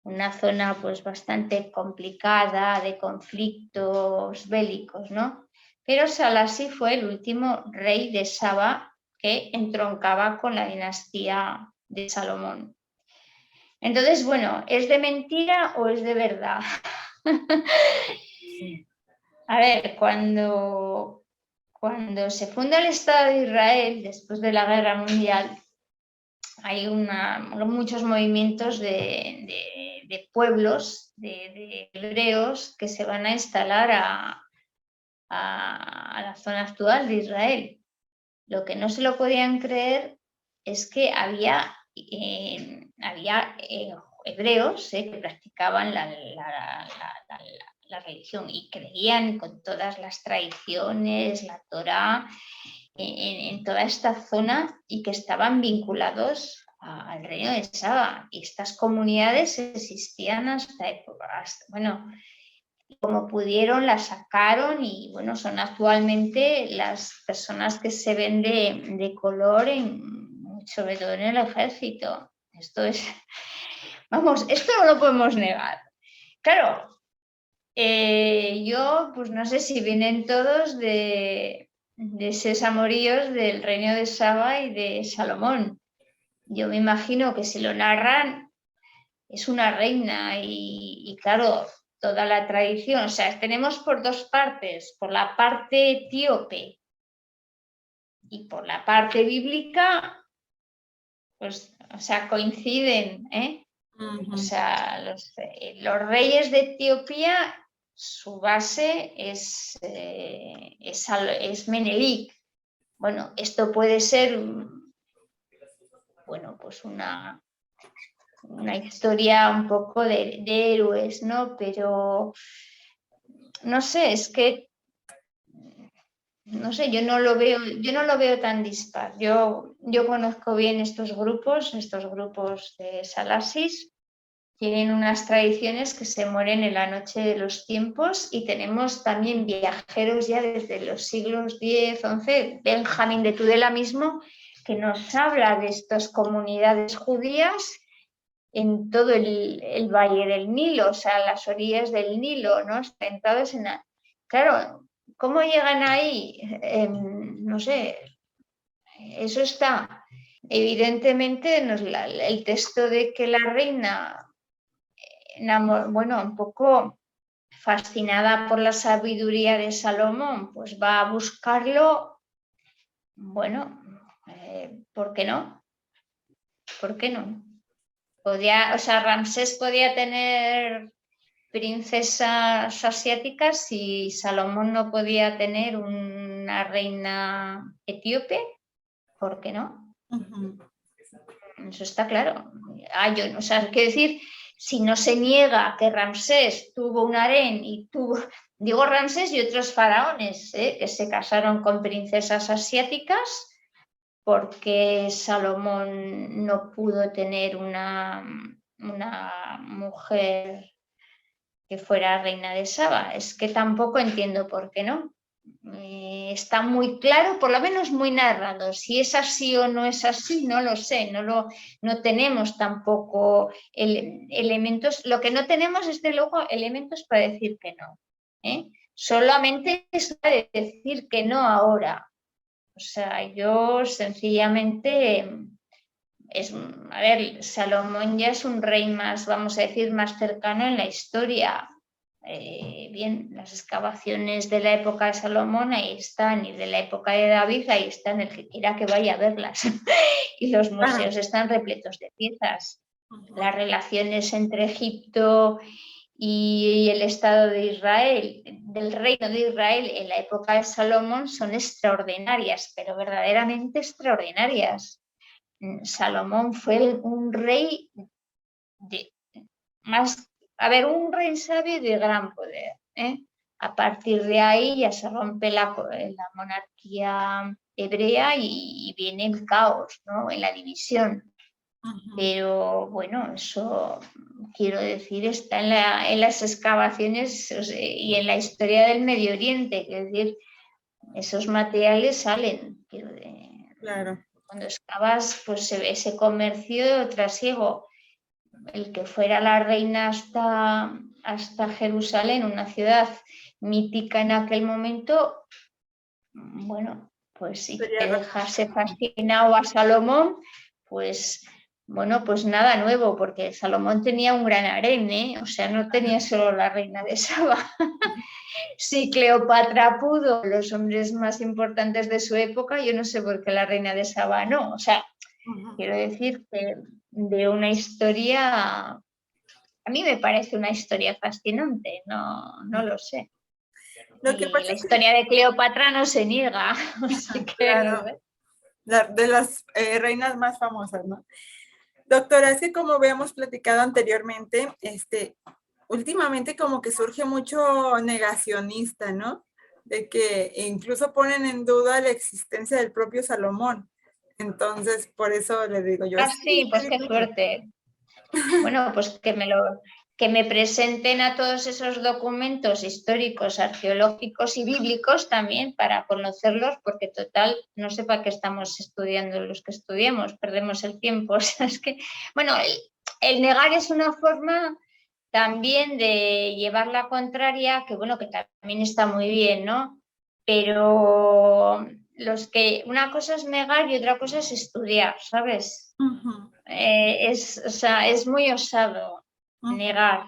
una zona pues bastante complicada de conflictos bélicos, ¿no? Pero Salassi fue el último rey de Saba que entroncaba con la dinastía de Salomón. Entonces, bueno, ¿es de mentira o es de verdad? A ver, cuando se funda el Estado de Israel, después de la Guerra Mundial, hay muchos movimientos de pueblos, de hebreos, que se van a instalar a la zona actual de Israel. Lo que no se lo podían creer es que había hebreos que practicaban la religión y creían con todas las tradiciones, la Torá, en toda esta zona, y que estaban vinculados al reino de Saba. Y estas comunidades existían hasta bueno, como pudieron las sacaron, y bueno, son actualmente las personas que se ven de color, sobre todo en el ejército. Esto es, vamos, esto no lo podemos negar. Claro, yo pues no sé si vienen todos de esos amoríos del reino de Saba y de Salomón. Yo me imagino que si lo narran es una reina y claro, toda la tradición, o sea, tenemos por dos partes, por la parte etíope y por la parte bíblica, pues, o sea, coinciden, O sea, los reyes de Etiopía, su base es Menelik. Bueno, esto puede ser, bueno, pues una historia un poco de héroes, ¿no? Pero no sé, es que no sé, yo no lo veo tan dispar. Yo conozco bien estos grupos de Salasis, tienen unas tradiciones que se mueren en la noche de los tiempos, y tenemos también viajeros ya desde los siglos X, XI, Benjamín de Tudela mismo, que nos habla de estas comunidades judías en todo el valle del Nilo, o sea, las orillas del Nilo, ¿no? Sentados en Claro, ¿cómo llegan ahí? No sé, eso está. Evidentemente, el texto de que la reina, bueno, un poco fascinada por la sabiduría de Salomón, pues va a buscarlo. Bueno, ¿por qué no? ¿Por qué no? Ramsés podía tener princesas asiáticas y Salomón no podía tener una reina etíope, ¿por qué no? Ujú. Eso está claro. Quiero decir, si no se niega que Ramsés tuvo un harén y digo Ramsés y otros faraones, que se casaron con princesas asiáticas, porque Salomón no pudo tener una mujer que fuera reina de Saba. Es que tampoco entiendo por qué no. Está muy claro, por lo menos muy narrado. Si es así o no es así, no lo sé. No tenemos tampoco elementos. Lo que no tenemos es, de luego, elementos para decir que no. Solamente es para decir que no ahora. O sea, yo sencillamente, Salomón ya es un rey más, vamos a decir, más cercano en la historia. Bien, las excavaciones de la época de Salomón ahí están, y de la época de David ahí están, el que quiera que vaya a verlas. Y los museos están repletos de piezas. Las relaciones entre Egipto y el Estado de Israel, del Reino de Israel en la época de Salomón, son extraordinarias, pero verdaderamente extraordinarias. Salomón fue un rey un rey sabio y de gran poder. A partir de ahí ya se rompe la monarquía hebrea y viene el caos, ¿no? En la división. Pero bueno, eso quiero decir, está en las excavaciones, y en la historia del Medio Oriente. Es decir, esos materiales salen. Claro. Cuando excavas, pues se ve ese comercio trasiego. El que fuera la reina hasta Jerusalén, una ciudad mítica en aquel momento, bueno, pues si te dejase fascinado a Salomón, pues bueno, pues nada nuevo, porque Salomón tenía un gran harén, o sea, no tenía solo la reina de Saba. Si Cleopatra pudo, los hombres más importantes de su época, yo no sé por qué la reina de Saba no. O sea, quiero decir que de una historia, a mí me parece una historia fascinante, no lo sé. Lo que Y pasa la es que, historia de Cleopatra no se niega. claro, de las reinas más famosas, ¿no? Doctora, es que como habíamos platicado anteriormente, últimamente como que surge mucho negacionista, ¿no? De que incluso ponen en duda la existencia del propio Salomón. Entonces, por eso le digo yo. Sí, pues qué suerte. Bueno, pues que me presenten a todos esos documentos históricos, arqueológicos y bíblicos también, para conocerlos, porque total, no sé para qué estamos estudiando los que estudiamos, perdemos el tiempo. O sea, es que, bueno, el negar es una forma también de llevar la contraria, que bueno, que también está muy bien, ¿no? Pero una cosa es negar y otra cosa es estudiar, ¿sabes? Es muy osado negar,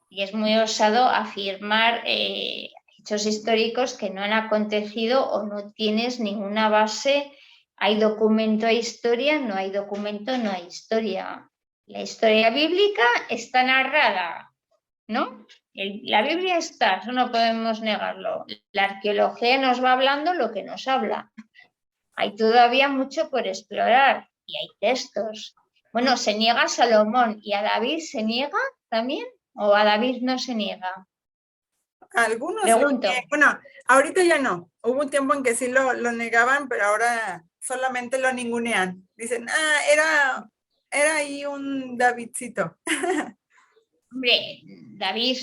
y es muy osado afirmar hechos históricos que no han acontecido o no tienes ninguna base. Hay documento, hay historia, no hay documento, no hay historia. La historia bíblica está narrada, ¿no? La Biblia está, eso no podemos negarlo. La arqueología nos va hablando lo que nos habla. Hay todavía mucho por explorar y hay textos. Bueno, ¿se niega a Salomón y a David se niega también? ¿O a David no se niega? Algunos, Pregunto. bueno, ahorita ya no. Hubo un tiempo en que sí lo negaban, pero ahora solamente lo ningunean. Dicen, era ahí un Davidcito. Hombre, David,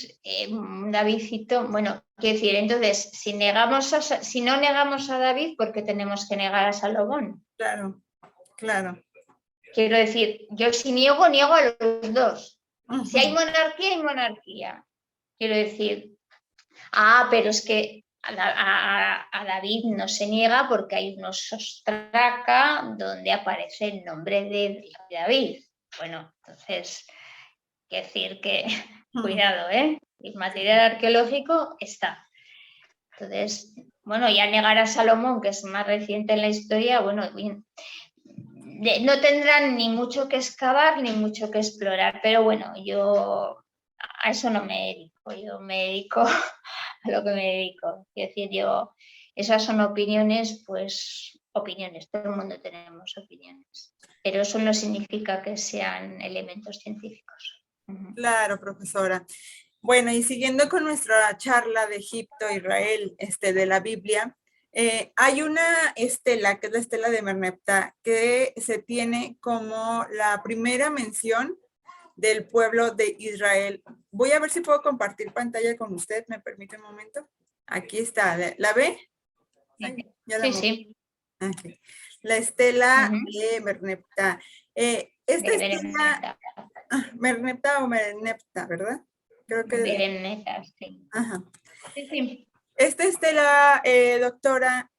Davidcito, bueno, quiero decir, entonces, si no negamos a David, ¿por qué tenemos que negar a Salomón? Claro, claro. Quiero decir, yo si niego, niego a los dos. Si hay Ujú. monarquía, hay monarquía. Quiero decir, pero es que a David no se niega porque hay unos ostraca donde aparece el nombre de David. Bueno, entonces, quiero decir que, Ujú. cuidado, ¿eh? El material arqueológico está. Entonces, bueno, ya negar a Salomón, que es más reciente en la historia, bueno, bien, no tendrán ni mucho que excavar ni mucho que explorar, pero bueno, yo a eso no me dedico, yo me dedico a lo que me dedico. Es decir, esas son opiniones, pues opiniones, todo el mundo tenemos opiniones, pero eso no significa que sean elementos científicos. Claro, profesora. Bueno, y siguiendo con nuestra charla de Egipto, Israel, de la Biblia, hay una estela, que es la estela de Merneptah, que se tiene como la primera mención del pueblo de Israel. Voy a ver si puedo compartir pantalla con usted, ¿me permite un momento? Aquí está, ¿la ve? Ay, ya la Sí, moví. sí. Okay. La estela de Merneptah. Esta estela, Merneptah o Merneptah, ¿verdad? Creo que... Sí. Ajá. Sí, sí. Esta estela, doctora,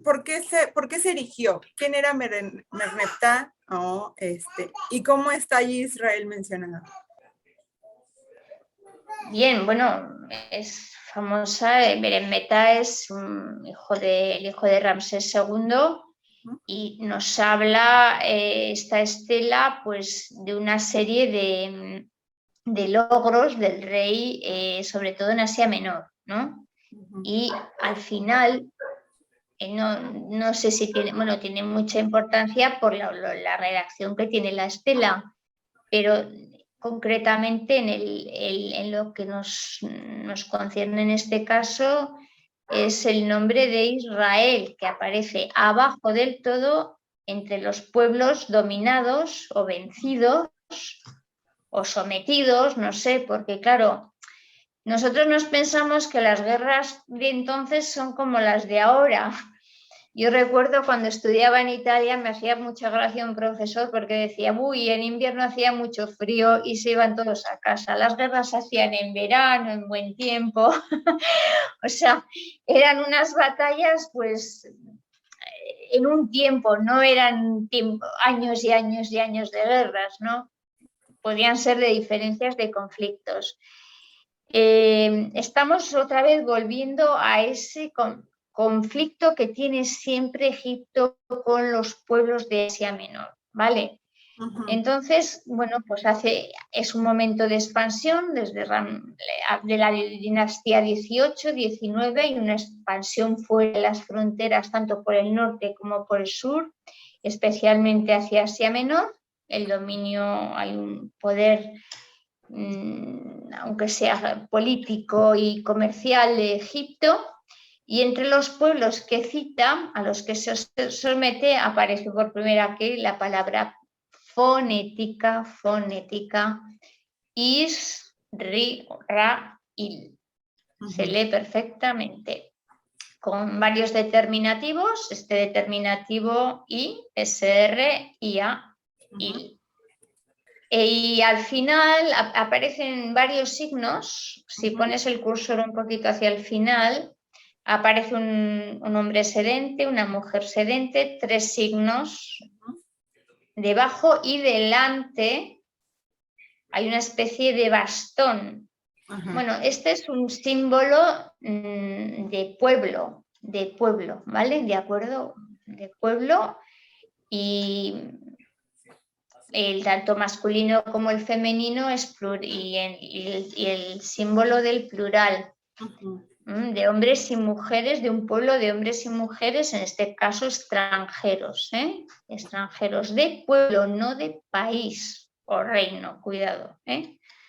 ¿por qué se erigió? ¿Quién era Merneptah? Oh, ¿y cómo está allí Israel mencionado? Bien, bueno, es famosa. Beremeta es el hijo de Ramsés II y nos habla esta estela pues de una serie de logros del rey, sobre todo en Asia Menor, ¿no? Y al final, no sé si tiene, bueno, tiene mucha importancia por la redacción que tiene la estela, pero concretamente en lo que nos concierne en este caso es el nombre de Israel, que aparece abajo del todo entre los pueblos dominados o vencidos o sometidos, no sé, porque claro, nosotros nos pensamos que las guerras de entonces son como las de ahora. Yo recuerdo cuando estudiaba en Italia, me hacía mucha gracia un profesor porque decía, uy, en invierno hacía mucho frío y se iban todos a casa. Las guerras se hacían en verano, en buen tiempo. O sea, eran unas batallas pues en un tiempo, no eran años y años y años de guerras, ¿no? Podían ser de diferencias de conflictos. Estamos otra vez volviendo a ese conflicto que tiene siempre Egipto con los pueblos de Asia Menor, ¿vale? Entonces, bueno, pues es un momento de expansión desde de la dinastía 18, 19 y una expansión fuera de las fronteras tanto por el norte como por el sur, especialmente hacia Asia Menor. El dominio, hay un poder, aunque sea político y comercial, de Egipto. Y entre los pueblos que cita, a los que se somete, aparece por primera vez la palabra fonética, Israel. Se lee perfectamente con varios determinativos, este determinativo I, SR, IA, IL. Y al final aparecen varios signos. Si pones el cursor un poquito hacia el final, aparece un hombre sedente, una mujer sedente, 3 signos. Debajo y delante hay una especie de bastón. Bueno, este es un símbolo de pueblo, ¿vale? ¿De acuerdo? De pueblo, y el tanto masculino como el femenino es y el símbolo del plural, de hombres y mujeres, de un pueblo de hombres y mujeres, en este caso extranjeros, extranjeros de pueblo, no de país o reino, cuidado.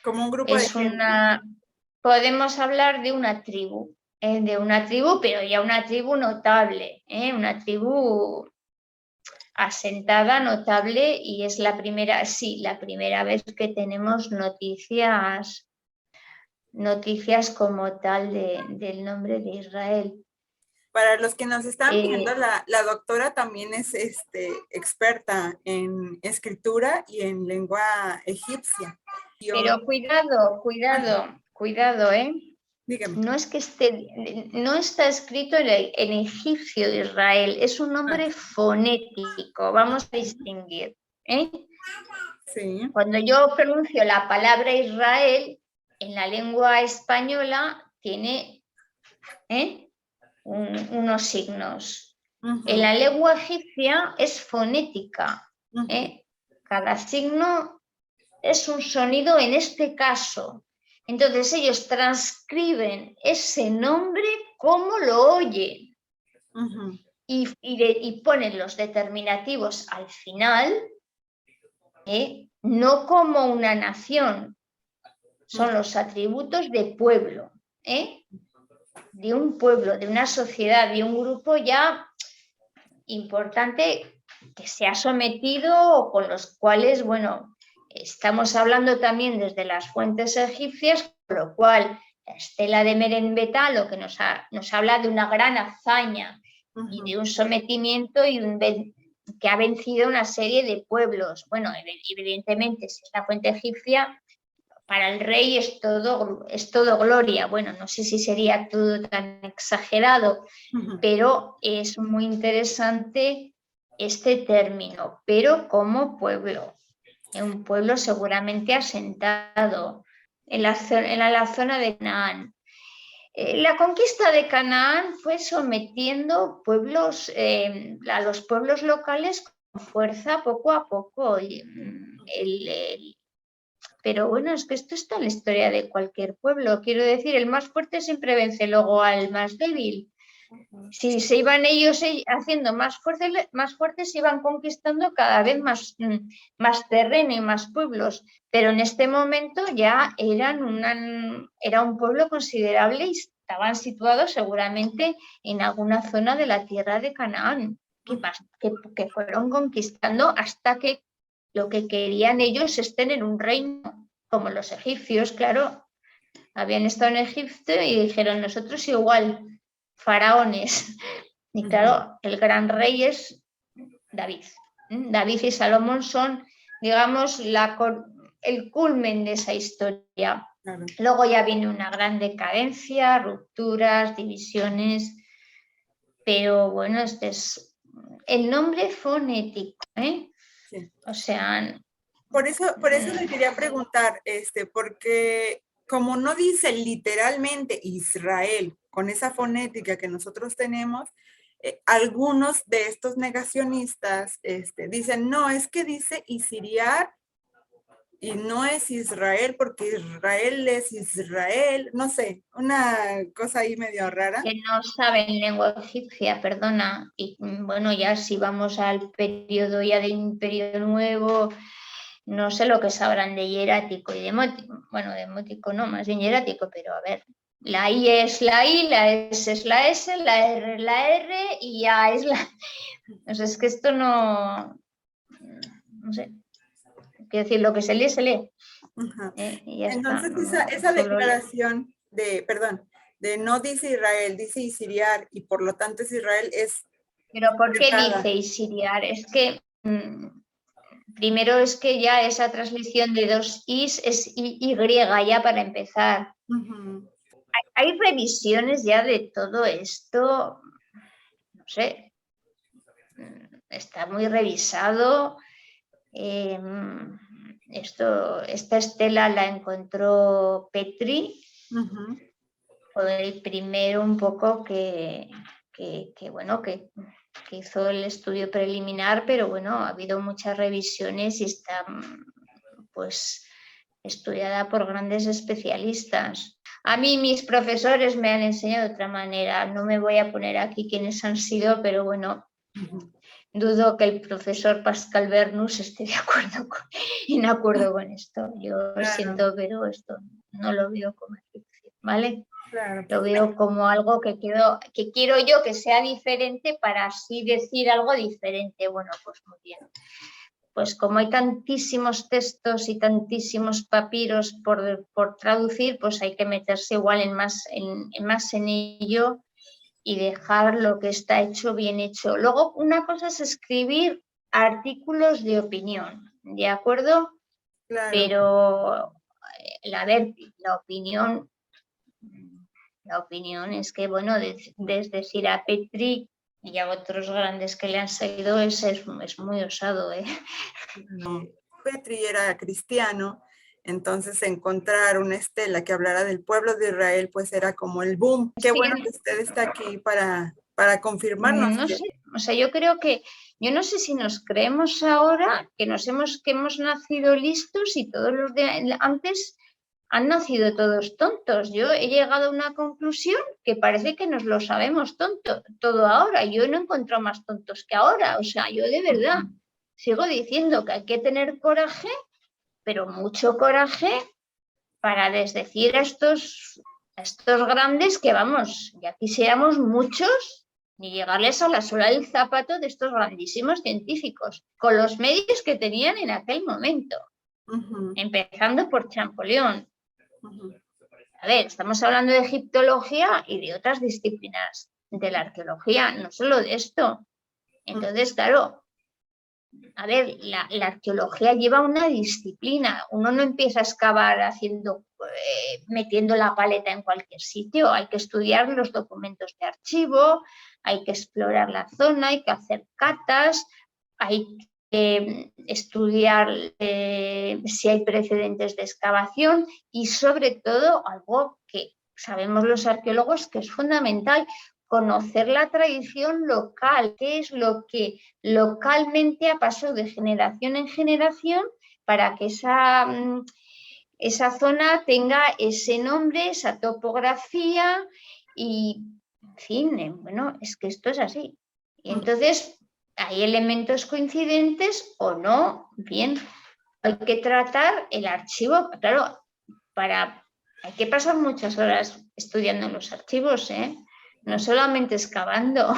Como un grupo de gente. Podemos hablar de una tribu, pero ya una tribu notable, una tribu asentada, notable, y es la primera vez que tenemos noticias como tal del nombre de Israel. Para los que nos están viendo, la doctora también es experta en escritura y en lengua egipcia. Pero cuidado, ¿eh? Dígame. No es que no está escrito en egipcio de Israel, es un nombre fonético, vamos a distinguir, ¿eh? Sí. Cuando yo pronuncio la palabra Israel, en la lengua española tiene unos signos. En la lengua egipcia es fonética. Cada signo es un sonido en este caso. Entonces ellos transcriben ese nombre como lo oyen y ponen los determinativos al final, no como una nación, son los atributos de pueblo, de un pueblo, de una sociedad, de un grupo ya importante que se ha sometido o con los cuales, bueno, estamos hablando también desde las fuentes egipcias, con lo cual la estela de Merenbeta lo que nos habla de una gran hazaña y de un sometimiento que ha vencido una serie de pueblos. Bueno, evidentemente, si es la fuente egipcia, para el rey es todo gloria. Bueno, no sé si sería todo tan exagerado, pero es muy interesante este término, pero como pueblo, un pueblo seguramente asentado en la zona de Canaán. La conquista de Canaán fue sometiendo pueblos, a los pueblos locales con fuerza poco a poco. Pero bueno, es que esto está en la historia de cualquier pueblo. Quiero decir, el más fuerte siempre vence luego al más débil. Si se iban ellos haciendo más fuertes, iban conquistando cada vez más terreno y más pueblos. Pero en este momento ya era un pueblo considerable y estaban situados seguramente en alguna zona de la tierra de Canaán, que fueron conquistando hasta que lo que querían ellos es tener un reino, como los egipcios, claro. Habían estado en Egipto y dijeron, nosotros igual, faraones. Y claro, el gran rey es David. David y Salomón son, digamos, el culmen de esa historia. Claro. Luego ya viene una gran decadencia, rupturas, divisiones, pero bueno, este es el nombre fonético, ¿eh? Sí. O sea... Por eso le quería preguntar, porque como no dice literalmente Israel con esa fonética que nosotros tenemos, algunos de estos negacionistas dicen, no, es que dice Isiriar y no es Israel porque Israel es Israel, no sé, una cosa ahí medio rara. Que no saben lengua egipcia, perdona. Y bueno, ya si vamos al periodo ya del Imperio Nuevo, no sé lo que sabrán de hierático y demótico. Bueno, demótico no, más bien hierático, pero a ver. La I es la I, la S es la S, la R es la R y ya es la... O sea, es que esto no sé. Quiero decir, lo que se lee, se lee. Entonces, esa declaración de no dice Israel, dice Isiriar, y por lo tanto es Israel, es... ¿Pero por qué dice Isiriar? Es que... primero es que ya esa transmisión de dos Is es Y ya para empezar. Hay revisiones ya de todo esto, no sé, está muy revisado. Esta estela la encontró Petri, fue el primero un poco que hizo el estudio preliminar, pero bueno, ha habido muchas revisiones y está pues estudiada por grandes especialistas. A mí mis profesores me han enseñado de otra manera, no me voy a poner aquí quiénes han sido, pero bueno, dudo que el profesor Pascal Bernus esté en acuerdo con esto. Yo lo siento, pero esto no lo veo como egipcio, ¿vale? Claro, Lo pues, veo como algo que quiero yo que sea diferente para así decir algo diferente. Bueno, pues muy bien. Pues como hay tantísimos textos y tantísimos papiros por traducir, pues hay que meterse igual más en ello y dejar lo que está hecho bien hecho. Luego, una cosa es escribir artículos de opinión, ¿de acuerdo? claro. Pero, a ver, la opinión es que, bueno, desde Sira Petri y a otros grandes que le han seguido es muy osado, ¿eh? No, Petri era cristiano, entonces encontrar una estela que hablara del pueblo de Israel, pues era como el boom. Qué Sí, bueno que usted está aquí para confirmarnos. no sé, o sea, yo no sé si nos creemos ahora que hemos nacido listos y todos los de antes han nacido todos tontos. Yo he llegado a una conclusión que parece que nos lo sabemos todo ahora. Yo no he encontrado más tontos que ahora. O sea, yo de verdad sigo diciendo que hay que tener coraje, pero mucho coraje para desdecir a estos grandes que, vamos, ya quisiéramos muchos ni llegarles a la suela del zapato de estos grandísimos científicos, con los medios que tenían en aquel momento, empezando por Champollion. A ver, estamos hablando de egiptología y de otras disciplinas de la arqueología, no solo de esto. Entonces, claro, a ver, la arqueología lleva una disciplina. Uno no empieza a excavar metiendo la paleta en cualquier sitio. Hay que estudiar los documentos de archivo, hay que explorar la zona, hay que hacer catas, hay que estudiar si hay precedentes de excavación y, sobre todo, algo que sabemos los arqueólogos que es fundamental, conocer la tradición local, qué es lo que localmente ha pasado de generación en generación para que esa zona tenga ese nombre, esa topografía y, en fin, bueno, es que esto es así. Y entonces, hay elementos coincidentes o no, bien, hay que tratar el archivo, claro, hay que pasar muchas horas estudiando los archivos, ¿eh? No solamente excavando.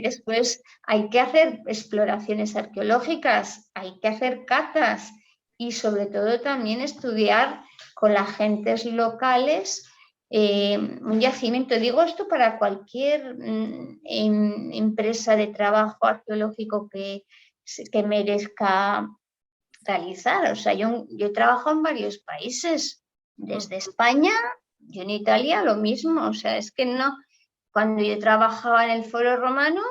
Después hay que hacer exploraciones arqueológicas, hay que hacer catas y, sobre todo, también estudiar con las gentes locales un yacimiento. Digo esto para cualquier empresa de trabajo arqueológico que merezca realizar. O sea, yo he trabajado en varios países, desde España, yo en Italia lo mismo. O sea, es que no. Cuando yo trabajaba en el Foro Romano,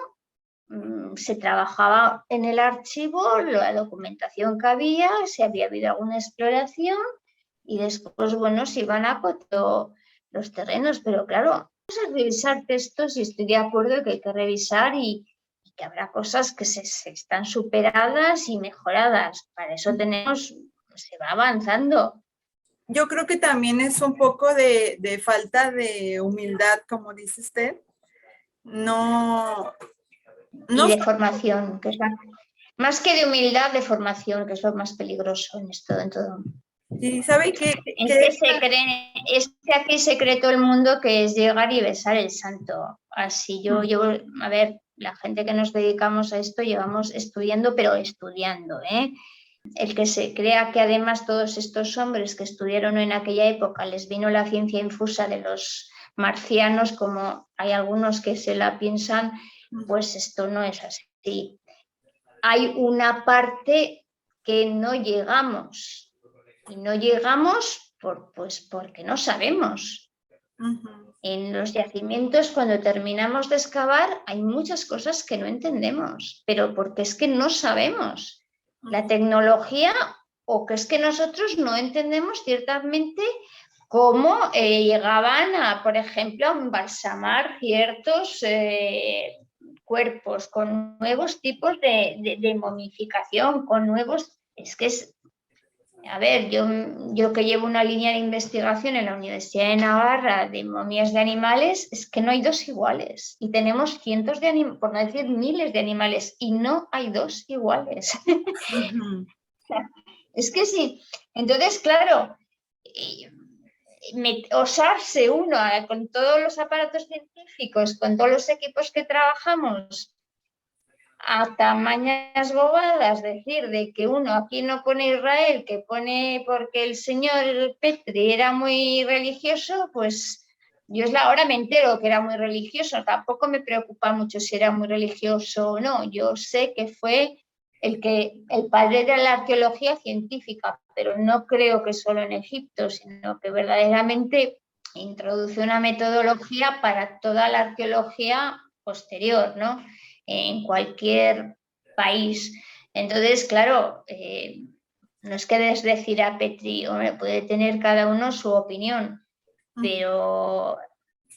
se trabajaba en el archivo, la documentación que había, si había habido alguna exploración y después, bueno, se iban a los terrenos. Pero claro, vamos a revisar textos y estoy de acuerdo que hay que revisar y que habrá cosas que se están superadas y mejoradas. Para eso se va avanzando. Yo creo que también es un poco de falta de humildad, como dice usted. No, Y no. de formación, que es más que de humildad, de formación, que es lo más peligroso en todo. Y sabe que Es que aquí se cree todo el mundo que es llegar y besar el santo. Así a ver, la gente que nos dedicamos a esto llevamos estudiando, pero estudiando, ¿eh? El que se crea que además todos estos hombres que estudiaron en aquella época les vino la ciencia infusa de los marcianos, como hay algunos que se la piensan, pues esto no es así. Hay una parte que no llegamos y no llegamos porque no sabemos. En los yacimientos, cuando terminamos de excavar, hay muchas cosas que no entendemos, pero porque es que no sabemos la tecnología o que es que nosotros no entendemos ciertamente cómo llegaban por ejemplo, a embalsamar ciertos cuerpos con nuevos tipos de momificación, con nuevos... A ver, yo que llevo una línea de investigación en la Universidad de Navarra de momias de animales, es que no hay dos iguales. Y tenemos cientos de animales, por no decir miles de animales, y no hay dos iguales. Es que sí. Entonces, claro, osarse uno con todos los aparatos científicos, con todos los equipos que trabajamos, a tamañas bobadas, decir de que uno aquí no pone Israel, que pone porque el señor Petri era muy religioso, pues yo ahora me entero que era muy religioso, tampoco me preocupa mucho si era muy religioso o no, yo sé que fue el padre de la arqueología científica, pero no creo que solo en Egipto, sino que verdaderamente introduce una metodología para toda la arqueología posterior, ¿no? En cualquier país. Entonces, claro, no es que desdecir a Petri, hombre, puede tener cada uno su opinión, pero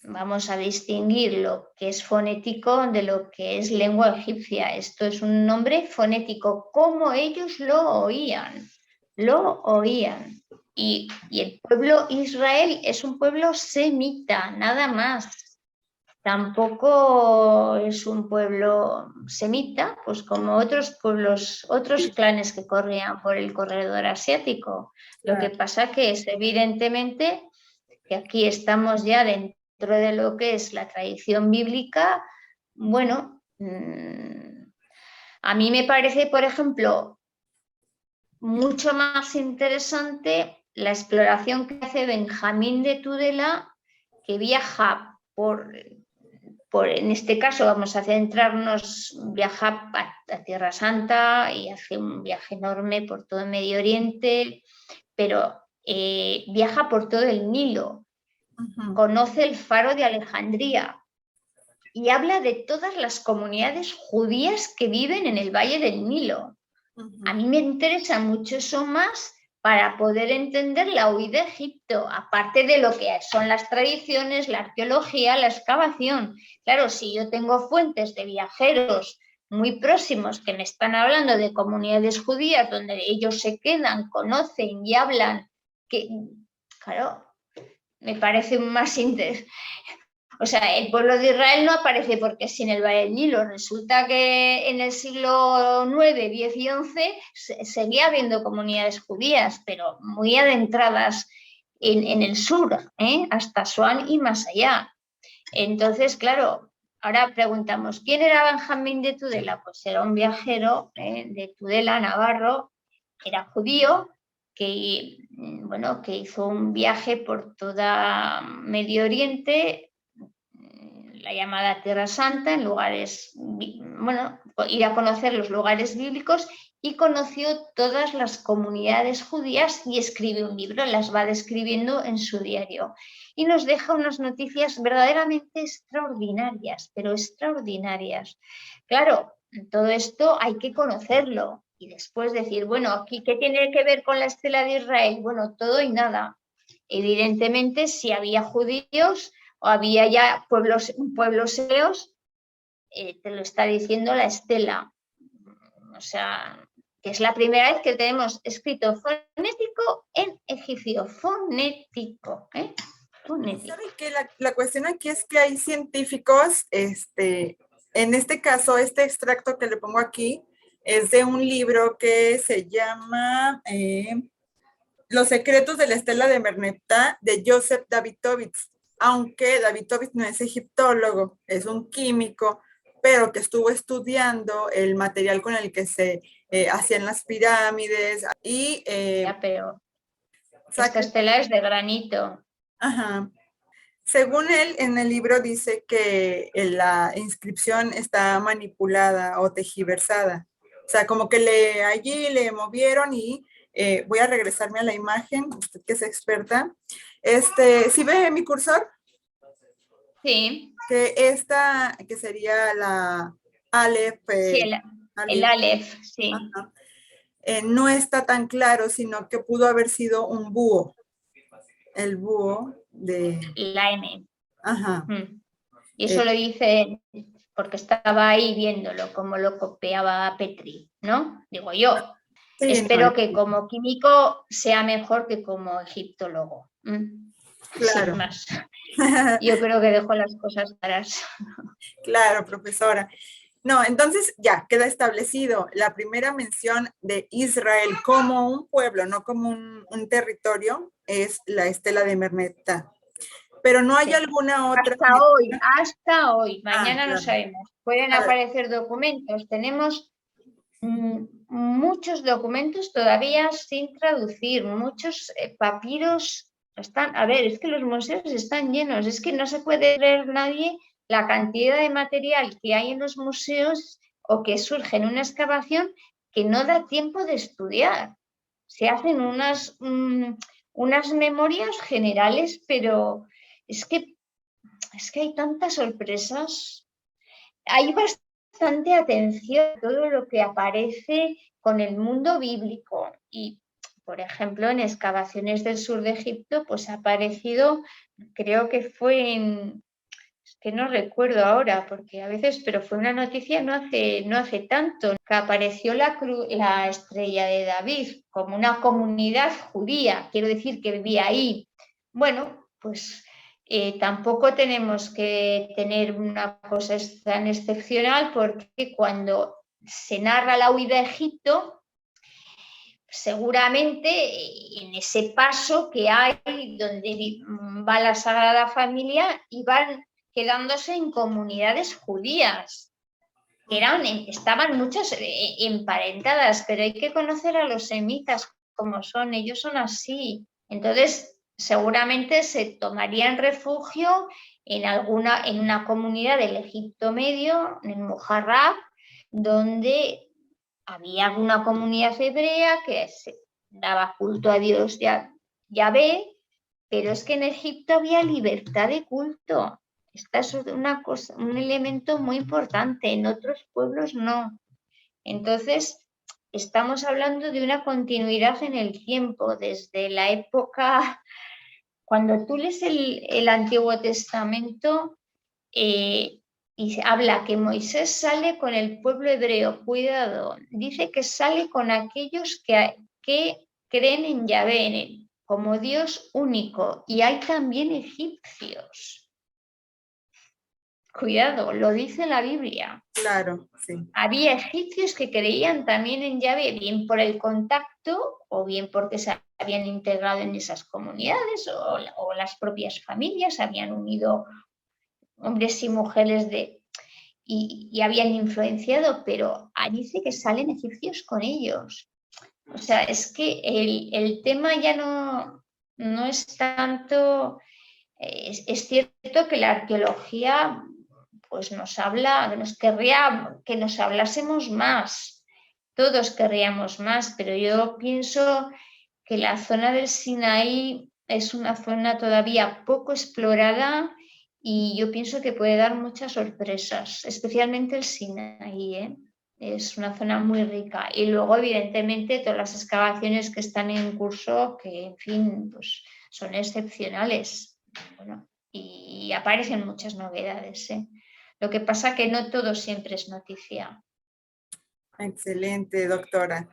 vamos a distinguir lo que es fonético de lo que es lengua egipcia. Esto es un nombre fonético, como ellos lo oían, lo oían. Y el pueblo Israel es un pueblo semita, nada más. Tampoco es un pueblo semita, pues como otros pueblos, otros clanes que corrían por el corredor asiático. Lo que pasa que es evidentemente que aquí estamos ya dentro de lo que es la tradición bíblica. Bueno, a mí me parece, por ejemplo, mucho más interesante la exploración que hace Benjamín de Tudela, que viaja en este caso vamos a centrarnos, viaja a Tierra Santa y hace un viaje enorme por todo el Medio Oriente, pero viaja por todo el Nilo, conoce el Faro de Alejandría y habla de todas las comunidades judías que viven en el Valle del Nilo. A mí me interesa mucho eso más para poder entender la huida de Egipto, aparte de lo que son las tradiciones, la arqueología, la excavación. Claro, si yo tengo fuentes de viajeros muy próximos que me están hablando de comunidades judías donde ellos se quedan, conocen y hablan, que, claro, me parece más interesante. O sea, el pueblo de Israel no aparece porque sin el Valle del Nilo. Resulta que en el siglo IX, X y XI seguía habiendo comunidades judías, pero muy adentradas en el sur, hasta Asuán y más allá. Entonces, claro, ahora preguntamos, ¿quién era Benjamín de Tudela? Pues era un viajero de Tudela, Navarro, era judío, que, bueno, que hizo un viaje por toda Medio Oriente, la llamada Tierra Santa, en lugares, bueno, ir a conocer los lugares bíblicos, y conoció todas las comunidades judías y escribe un libro, las va describiendo en su diario. Y nos deja unas noticias verdaderamente extraordinarias, pero extraordinarias. Claro, todo esto hay que conocerlo y después decir, bueno, aquí, ¿qué tiene que ver con la estela de Israel? Bueno, todo y nada. Evidentemente, si había judíos o había ya pueblos hebreos, te lo está diciendo la estela. O sea, que es la primera vez que tenemos escrito fonético en egipcio. Fonético, fonético. ¿Saben qué? La cuestión aquí es que hay científicos, en este caso, este extracto que le pongo aquí es de un libro que se llama Los secretos de la estela de Merneptah, de Joseph Davidovich. Aunque Davidovich no es egiptólogo, es un químico, pero que estuvo estudiando el material con el que se hacían las pirámides y... ya, pero esta estela es de granito. Ajá. Según él, en el libro dice que la inscripción está manipulada o tergiversada. O sea, como que allí le movieron y voy a regresarme a la imagen, usted que es experta. ¿Sí ve mi cursor? Sí. Que esta, que sería la Aleph. Sí, el Aleph, sí. No está tan claro, sino que pudo haber sido un búho. El búho de... La M. Ajá. Y eso lo dice porque estaba ahí viéndolo, como lo copiaba Petri, ¿no? Digo yo. Sí, espero que como químico sea mejor que como egiptólogo. Claro. Sin más. Yo creo que dejo las cosas claras. Claro, profesora. No, entonces ya queda establecido la primera mención de Israel como un pueblo, no como un territorio, es la estela de Mermetá. Pero no hay Sí. alguna otra. Hasta hoy. Mañana no claro. sabemos. Pueden aparecer documentos. Tenemos muchos documentos todavía sin traducir, muchos papiros están, a ver, es que los museos están llenos, es que no se puede ver nadie la cantidad de material que hay en los museos o que surge en una excavación que no da tiempo de estudiar. Se hacen unas memorias generales, pero es que hay tantas sorpresas. Hay bastante atención a todo lo que aparece con el mundo bíblico y, por ejemplo, en excavaciones del sur de Egipto, pues ha aparecido, creo que fue es que no recuerdo ahora, porque a veces, pero fue una noticia no hace tanto, que apareció la estrella de David como una comunidad judía, quiero decir que vivía ahí. Bueno, pues tampoco tenemos que tener una cosa tan excepcional, porque cuando se narra la huida a Egipto, seguramente en ese paso que hay donde va la Sagrada Familia iban quedándose en comunidades judías, que estaban muchas emparentadas, pero hay que conocer a los semitas como son, ellos son así. Entonces, seguramente se tomarían refugio en una comunidad del Egipto Medio, en Mujarrab, donde había una comunidad hebrea que se daba culto a Dios Yahvé, pero es que en Egipto había libertad de culto. Esta es una cosa, un elemento muy importante, en otros pueblos no. Entonces, estamos hablando de una continuidad en el tiempo, desde la época, cuando tú lees el Antiguo Testamento, y habla que Moisés sale con el pueblo hebreo, cuidado, dice que sale con aquellos que creen en Yahvé como Dios único, y hay también egipcios. Cuidado, lo dice la Biblia. Claro, sí. Había egipcios que creían también en Yahvé, bien por el contacto o bien porque se habían integrado en esas comunidades o las propias familias habían unido hombres y mujeres y habían influenciado, pero dice que salen egipcios con ellos. O sea, es que el tema ya no es tanto. Es cierto que la arqueología pues nos querría que nos hablásemos más, todos querríamos más, pero yo pienso que la zona del Sinaí es una zona todavía poco explorada y yo pienso que puede dar muchas sorpresas, especialmente el Sinaí, ¿eh? Es una zona muy rica. Y luego, evidentemente, todas las excavaciones que están en curso, que, en fin, pues son excepcionales. Bueno, y aparecen muchas novedades, ¿eh? Lo que pasa que no todo siempre es noticia. Excelente, doctora.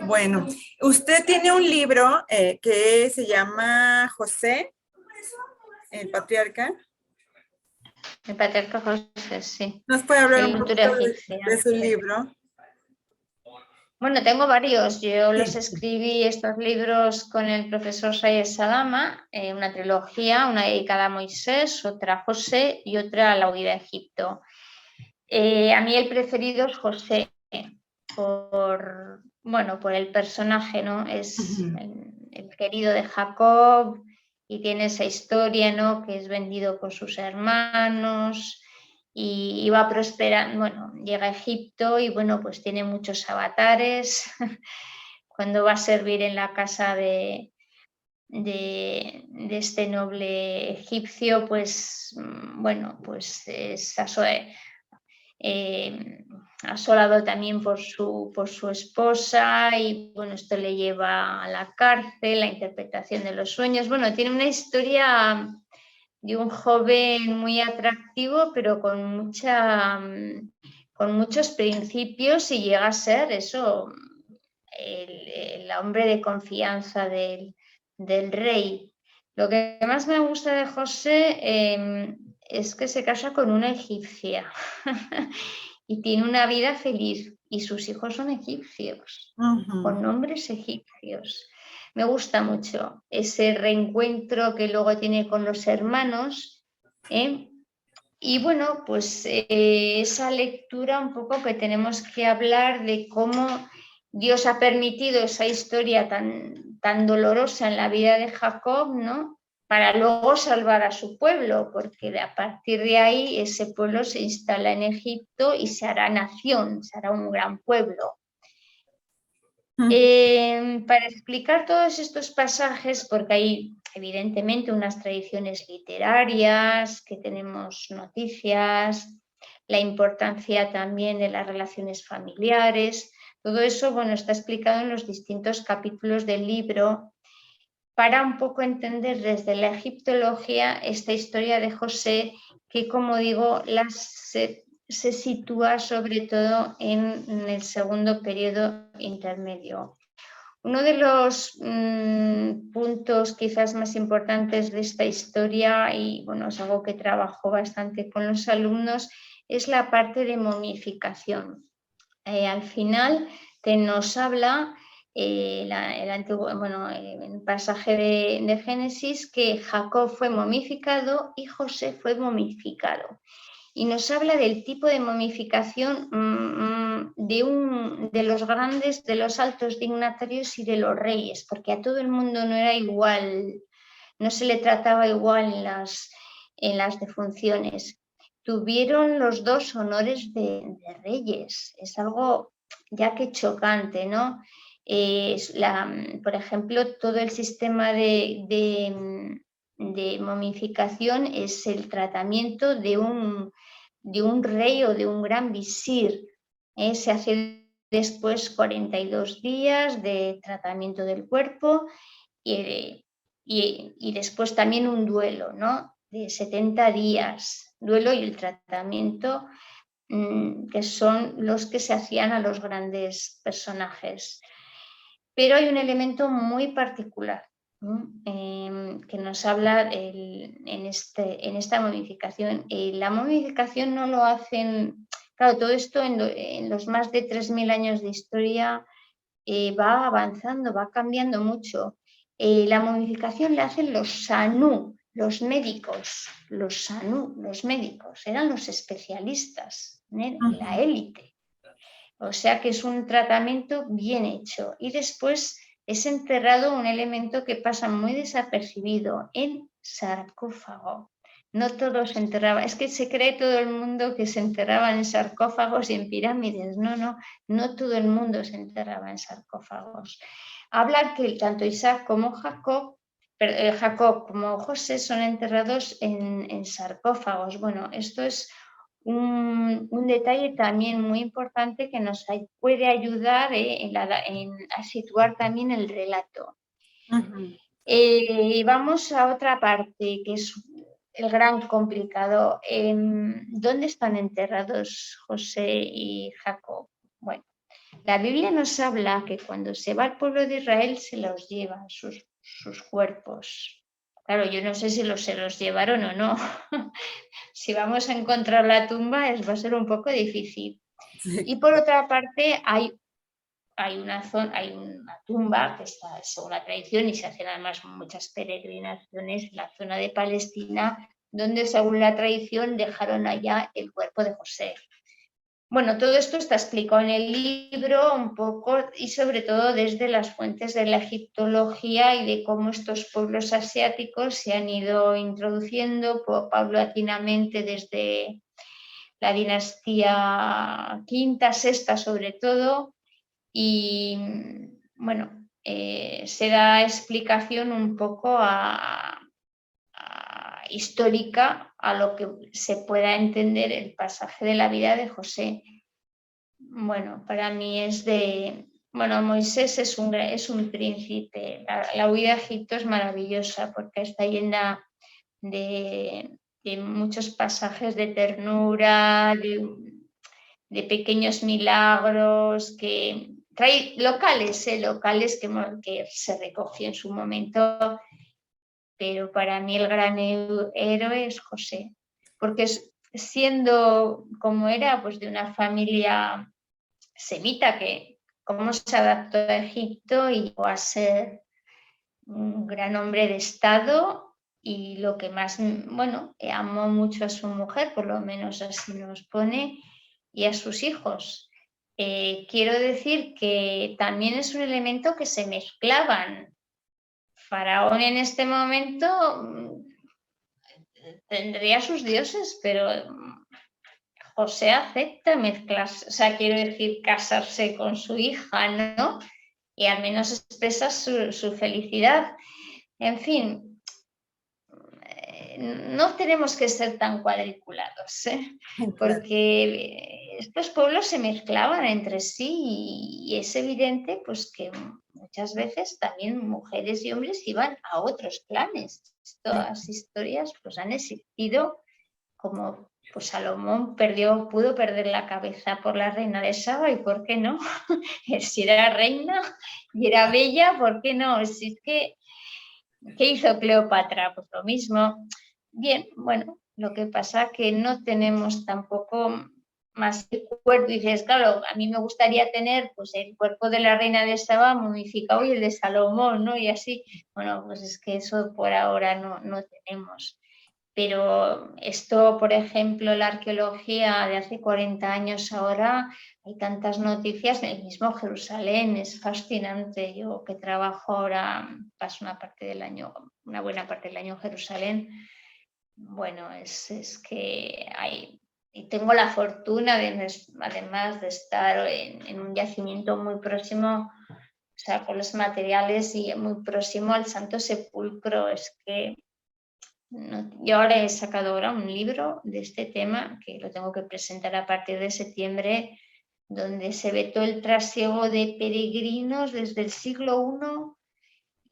Bueno, usted tiene un libro que se llama José, el patriarca. El patriarca José, sí. ¿Nos puede hablar un Cultura poquito egipcia. de su libro? Bueno, tengo varios. Yo los escribí, estos libros, con el profesor Sayed Salama, una trilogía, una dedicada a Moisés, otra a José y otra a la huida a Egipto. A mí el preferido es José, por el personaje, ¿no? Es el querido de Jacob y tiene esa historia, ¿no? Que es vendido por sus hermanos y va prosperando, bueno, llega a Egipto y bueno, pues tiene muchos avatares. Cuando va a servir en la casa de este noble egipcio, pues bueno, pues es asolado también por su esposa y bueno, esto le lleva a la cárcel, la interpretación de los sueños. Bueno, tiene una historia de un joven muy atractivo, pero con muchos principios y llega a ser eso, el hombre de confianza del rey. Lo que más me gusta de José es que se casa con una egipcia y tiene una vida feliz y sus hijos son egipcios, con nombres egipcios. Me gusta mucho ese reencuentro que luego tiene con los hermanos, ¿eh? Y bueno, pues esa lectura un poco que tenemos que hablar de cómo Dios ha permitido esa historia tan dolorosa en la vida de Jacob, ¿no? Para luego salvar a su pueblo, porque a partir de ahí ese pueblo se instala en Egipto y se hará nación, se hará un gran pueblo. Para explicar todos estos pasajes, porque hay evidentemente unas tradiciones literarias, que tenemos noticias, la importancia también de las relaciones familiares, todo eso, bueno, está explicado en los distintos capítulos del libro para un poco entender desde la egiptología esta historia de José, que como digo, se sitúa sobre todo en el segundo periodo intermedio. Uno de los puntos quizás más importantes de esta historia, y bueno, es algo que trabajo bastante con los alumnos, es la parte de momificación. Al final nos habla el pasaje de Génesis que Jacob fue momificado y José fue momificado. Y nos habla del tipo de momificación de los grandes, de los altos dignatarios y de los reyes, porque a todo el mundo no era igual, no se le trataba igual en las defunciones. Tuvieron los dos honores de reyes, es algo ya que chocante, ¿no? Por ejemplo, todo el sistema de momificación es el tratamiento de un rey o de un gran visir. Se hace después 42 días de tratamiento del cuerpo y después también un duelo, ¿no? De 70 días, duelo y el tratamiento, que son los que se hacían a los grandes personajes. Pero hay un elemento muy particular que nos habla en esta momificación. La momificación no lo hacen, claro, todo esto en los más de 3.000 años de historia va avanzando, va cambiando mucho. La momificación la hacen los sanú, los médicos, eran los especialistas, la élite. O sea que es un tratamiento bien hecho. Y después es enterrado un elemento que pasa muy desapercibido, en sarcófago. No todos se enterraban, es que se cree todo el mundo que se enterraban en sarcófagos y en pirámides. No todo el mundo se enterraba en sarcófagos. Habla que tanto Isaac como Jacob como José son enterrados en sarcófagos. Bueno, esto es un detalle también muy importante que nos puede ayudar a situar también el relato. Vamos a otra parte que es el gran complicado. ¿Dónde están enterrados José y Jacob? Bueno, la Biblia nos habla que cuando se va al pueblo de Israel se los lleva sus cuerpos. Claro, yo no sé si se los llevaron o no. Si vamos a encontrar la tumba va a ser un poco difícil. Sí. Y por otra parte hay una tumba que está según la tradición y se hacen además muchas peregrinaciones en la zona de Palestina, donde según la tradición dejaron allá el cuerpo de José. Bueno, todo esto está explicado en el libro un poco y sobre todo desde las fuentes de la egiptología y de cómo estos pueblos asiáticos se han ido introduciendo paulatinamente desde la dinastía quinta, sexta sobre todo, y bueno, se da explicación un poco histórica a lo que se pueda entender el pasaje de la vida de José. Bueno, para mí Moisés es un príncipe. La huida a Egipto es maravillosa porque está llena de muchos pasajes de ternura, de pequeños milagros que trae locales que se recogió en su momento. Pero para mí el gran héroe es José, porque siendo como era, pues de una familia semita, que cómo se adaptó a Egipto y llegó a ser un gran hombre de Estado y lo que más, bueno, amó mucho a su mujer, por lo menos así nos pone, y a sus hijos. Quiero decir que también es un elemento que se mezclaban. Faraón en este momento tendría sus dioses, pero José acepta mezclarse, o sea, quiero decir, casarse con su hija, ¿no? Y al menos expresa su felicidad. En fin, no tenemos que ser tan cuadriculados, Claro. porque estos pueblos se mezclaban entre sí y es evidente pues, que muchas veces también mujeres y hombres iban a otros clanes. Estas historias pues, han existido, como pues Salomón pudo perder la cabeza por la reina de Saba, y ¿por qué no? Si era reina y era bella, ¿por qué no? Si es que, ¿qué hizo Cleopatra? Pues lo mismo. Bien, bueno, lo que pasa que no tenemos tampoco más el cuerpo. Y dices, claro, a mí me gustaría tener pues, el cuerpo de la reina de Saba momificado y el de Salomón, ¿no? Y así, bueno, pues es que eso por ahora no tenemos. Pero esto, por ejemplo, la arqueología de hace 40 años ahora, hay tantas noticias, el mismo Jerusalén es fascinante. Yo que trabajo ahora, paso una buena parte del año en Jerusalén, bueno, es que hay, y tengo la fortuna, además de estar en un yacimiento muy próximo, o sea, con los materiales y muy próximo al Santo Sepulcro. Es que yo ahora he sacado ahora un libro de este tema que lo tengo que presentar a partir de septiembre, donde se ve todo el trasiego de peregrinos desde el siglo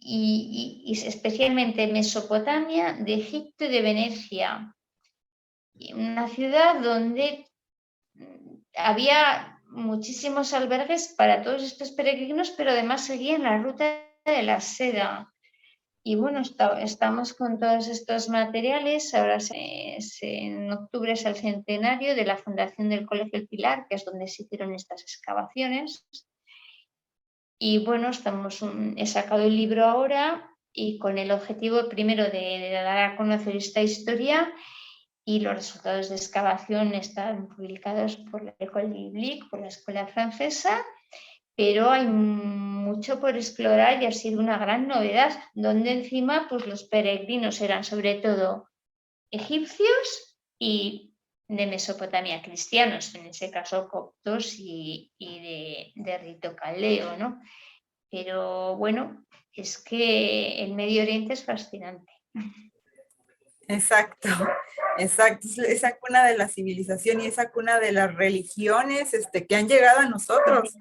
I y especialmente Mesopotamia, de Egipto y de Venecia. Una ciudad donde había muchísimos albergues para todos estos peregrinos, pero además seguían la ruta de la seda. Y bueno, estamos con todos estos materiales. Ahora en octubre es el centenario de la fundación del Colegio El Pilar, que es donde se hicieron estas excavaciones. Y bueno, he sacado el libro ahora y con el objetivo primero de dar a conocer esta historia, y los resultados de excavación están publicados por la École Biblique, por la Escuela Francesa, pero hay mucho por explorar y ha sido una gran novedad, donde encima pues, los peregrinos eran sobre todo egipcios y de Mesopotamia, cristianos, en ese caso coptos y de rito caldeo, ¿no? Pero bueno, es que el Medio Oriente es fascinante. Exacto, exacto. Es esa cuna de la civilización y esa cuna de las religiones que han llegado a nosotros.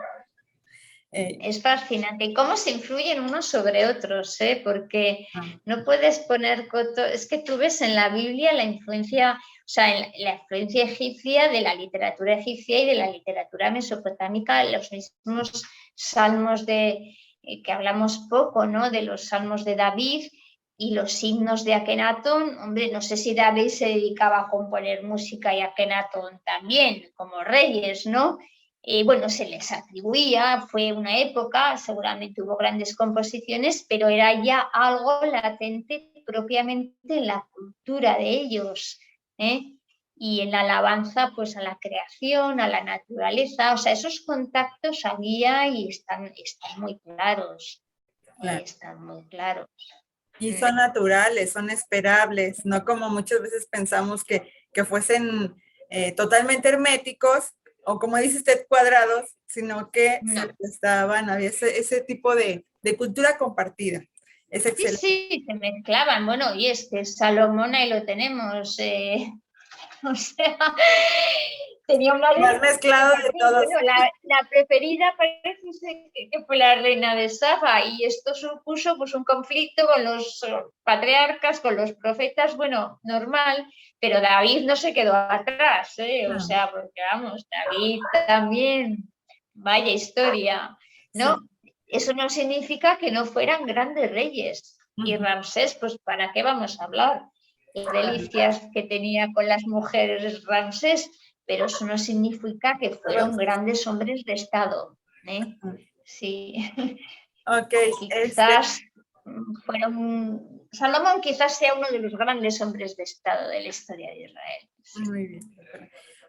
Es fascinante. ¿Y cómo se influyen unos sobre otros? Porque no puedes poner coto. Es que tú ves en la Biblia la influencia, o sea, la influencia egipcia de la literatura egipcia y de la literatura mesopotámica, los mismos salmos que hablamos poco, ¿no? De los salmos de David y los himnos de Akenatón. Hombre, no sé si David se dedicaba a componer música y Akenatón también, como reyes, ¿no? Bueno, se les atribuía, fue una época, seguramente hubo grandes composiciones, pero era ya algo latente propiamente en la cultura de ellos, y en la alabanza pues a la creación, a la naturaleza. O sea, esos contactos había y están muy claros, Claro. están muy claros. Y son naturales, son esperables, no como muchas veces pensamos que fuesen totalmente herméticos o como dice usted, cuadrados, sino que No. se prestaban, había ese tipo de cultura compartida. Es excelente. Sí, se mezclaban. Bueno, y es que Salomón ahí lo tenemos. O sea, tenía una Más mezclado de todos. Bueno, la preferida parece que fue la reina de Saba, y esto supuso pues, un conflicto con los patriarcas, con los profetas, bueno, normal, pero David no se quedó atrás, o sea, porque vamos, David también, vaya historia, ¿no? Sí. Eso no significa que no fueran grandes reyes. Y Ramsés, pues, ¿para qué vamos a hablar? Las delicias que tenía con las mujeres Ramsés, pero eso no significa que fueron grandes hombres de Estado. Sí. Ok, quizás. Salomón quizás sea uno de los grandes hombres de Estado de la historia de Israel. Muy bien.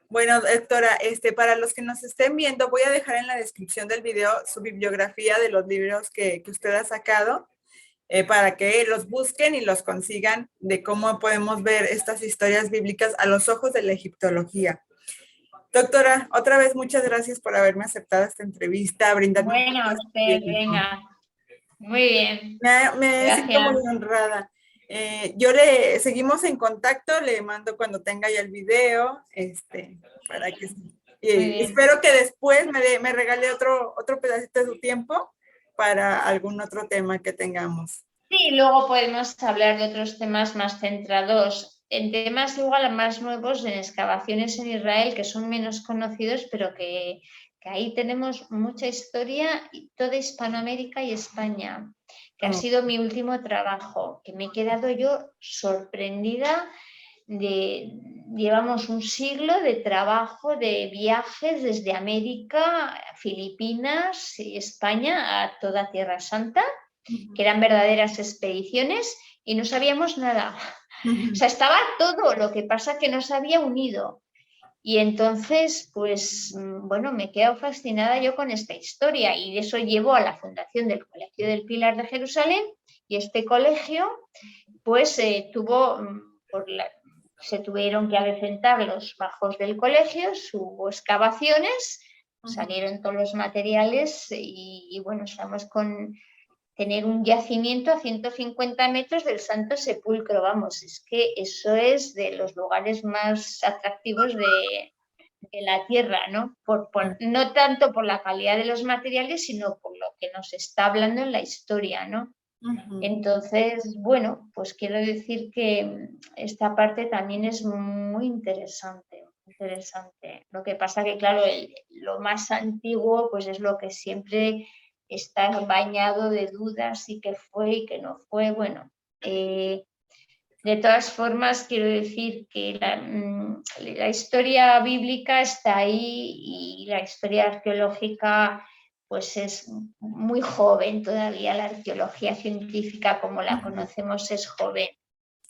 Bueno, doctora, para los que nos estén viendo, voy a dejar en la descripción del video su bibliografía de los libros que usted ha sacado, para que los busquen y los consigan, de cómo podemos ver estas historias bíblicas a los ojos de la egiptología. Doctora, otra vez muchas gracias por haberme aceptado esta entrevista, brindarme. Bueno, usted, venga. Muy bien. Me siento muy honrada. Seguimos en contacto, le mando cuando tenga ya el video, para que espero que después me regale otro pedacito de su tiempo para algún otro tema que tengamos. Sí, luego podemos hablar de otros temas más centrados, en temas igual más nuevos, en excavaciones en Israel, que son menos conocidos, pero que ahí tenemos mucha historia, toda Hispanoamérica y España, que ha sido mi último trabajo, que me he quedado yo sorprendida. Llevamos un siglo de trabajo, de viajes desde América, Filipinas y España a toda Tierra Santa, que eran verdaderas expediciones y no sabíamos nada. O sea, estaba todo, lo que pasa que no se había unido. Y entonces, pues, bueno, me he quedado fascinada yo con esta historia y de eso llevo a la fundación del Colegio del Pilar de Jerusalén, y este colegio, pues, se tuvieron que avecentar los bajos del colegio, hubo excavaciones, salieron todos los materiales y bueno, estamos con tener un yacimiento a 150 metros del Santo Sepulcro, vamos, es que eso es de los lugares más atractivos de la tierra, ¿no? No tanto por la calidad de los materiales, sino por lo que nos está hablando en la historia, ¿no? Entonces, bueno, pues quiero decir que esta parte también es muy interesante. Lo que pasa que, claro, lo más antiguo, pues es lo que siempre está bañado de dudas y que fue y que no fue. Bueno, de todas formas, quiero decir que la historia bíblica está ahí y la historia arqueológica pues es muy joven todavía. La arqueología científica como la conocemos es joven.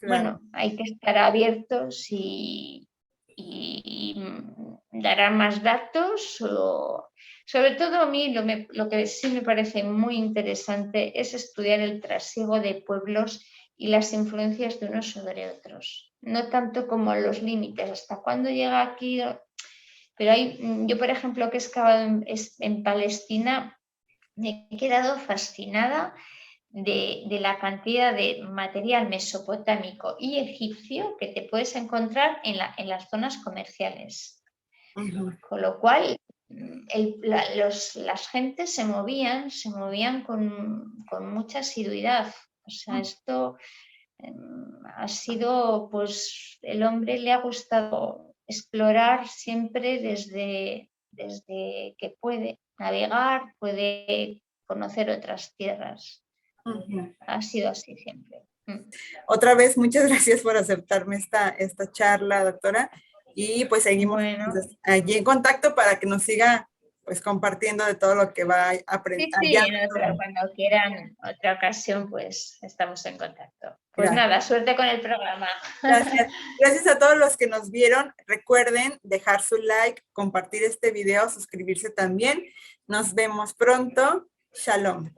Claro. Bueno, hay que estar abiertos y darán más datos. Sobre todo a mí lo que sí me parece muy interesante es estudiar el trasiego de pueblos y las influencias de unos sobre otros, no tanto como los límites, hasta cuándo llega aquí. Pero yo, por ejemplo, que he excavado en Palestina, me he quedado fascinada de la cantidad de material mesopotámico y egipcio que te puedes encontrar en las zonas comerciales. Con lo cual, las gentes se movían con mucha asiduidad. O sea, esto ha sido, pues, el hombre le ha gustado explorar siempre desde que puede navegar, puede conocer otras tierras. Ha sido así siempre. Otra vez, muchas gracias por aceptarme esta charla, doctora. Y pues seguimos allí en contacto para que nos siga pues compartiendo de todo lo que va aprendiendo. Sí, cuando quieran otra ocasión, pues estamos en contacto. Pues nada, suerte con el programa. Gracias. Gracias a todos los que nos vieron. Recuerden dejar su like, compartir este video, suscribirse también. Nos vemos pronto. Shalom.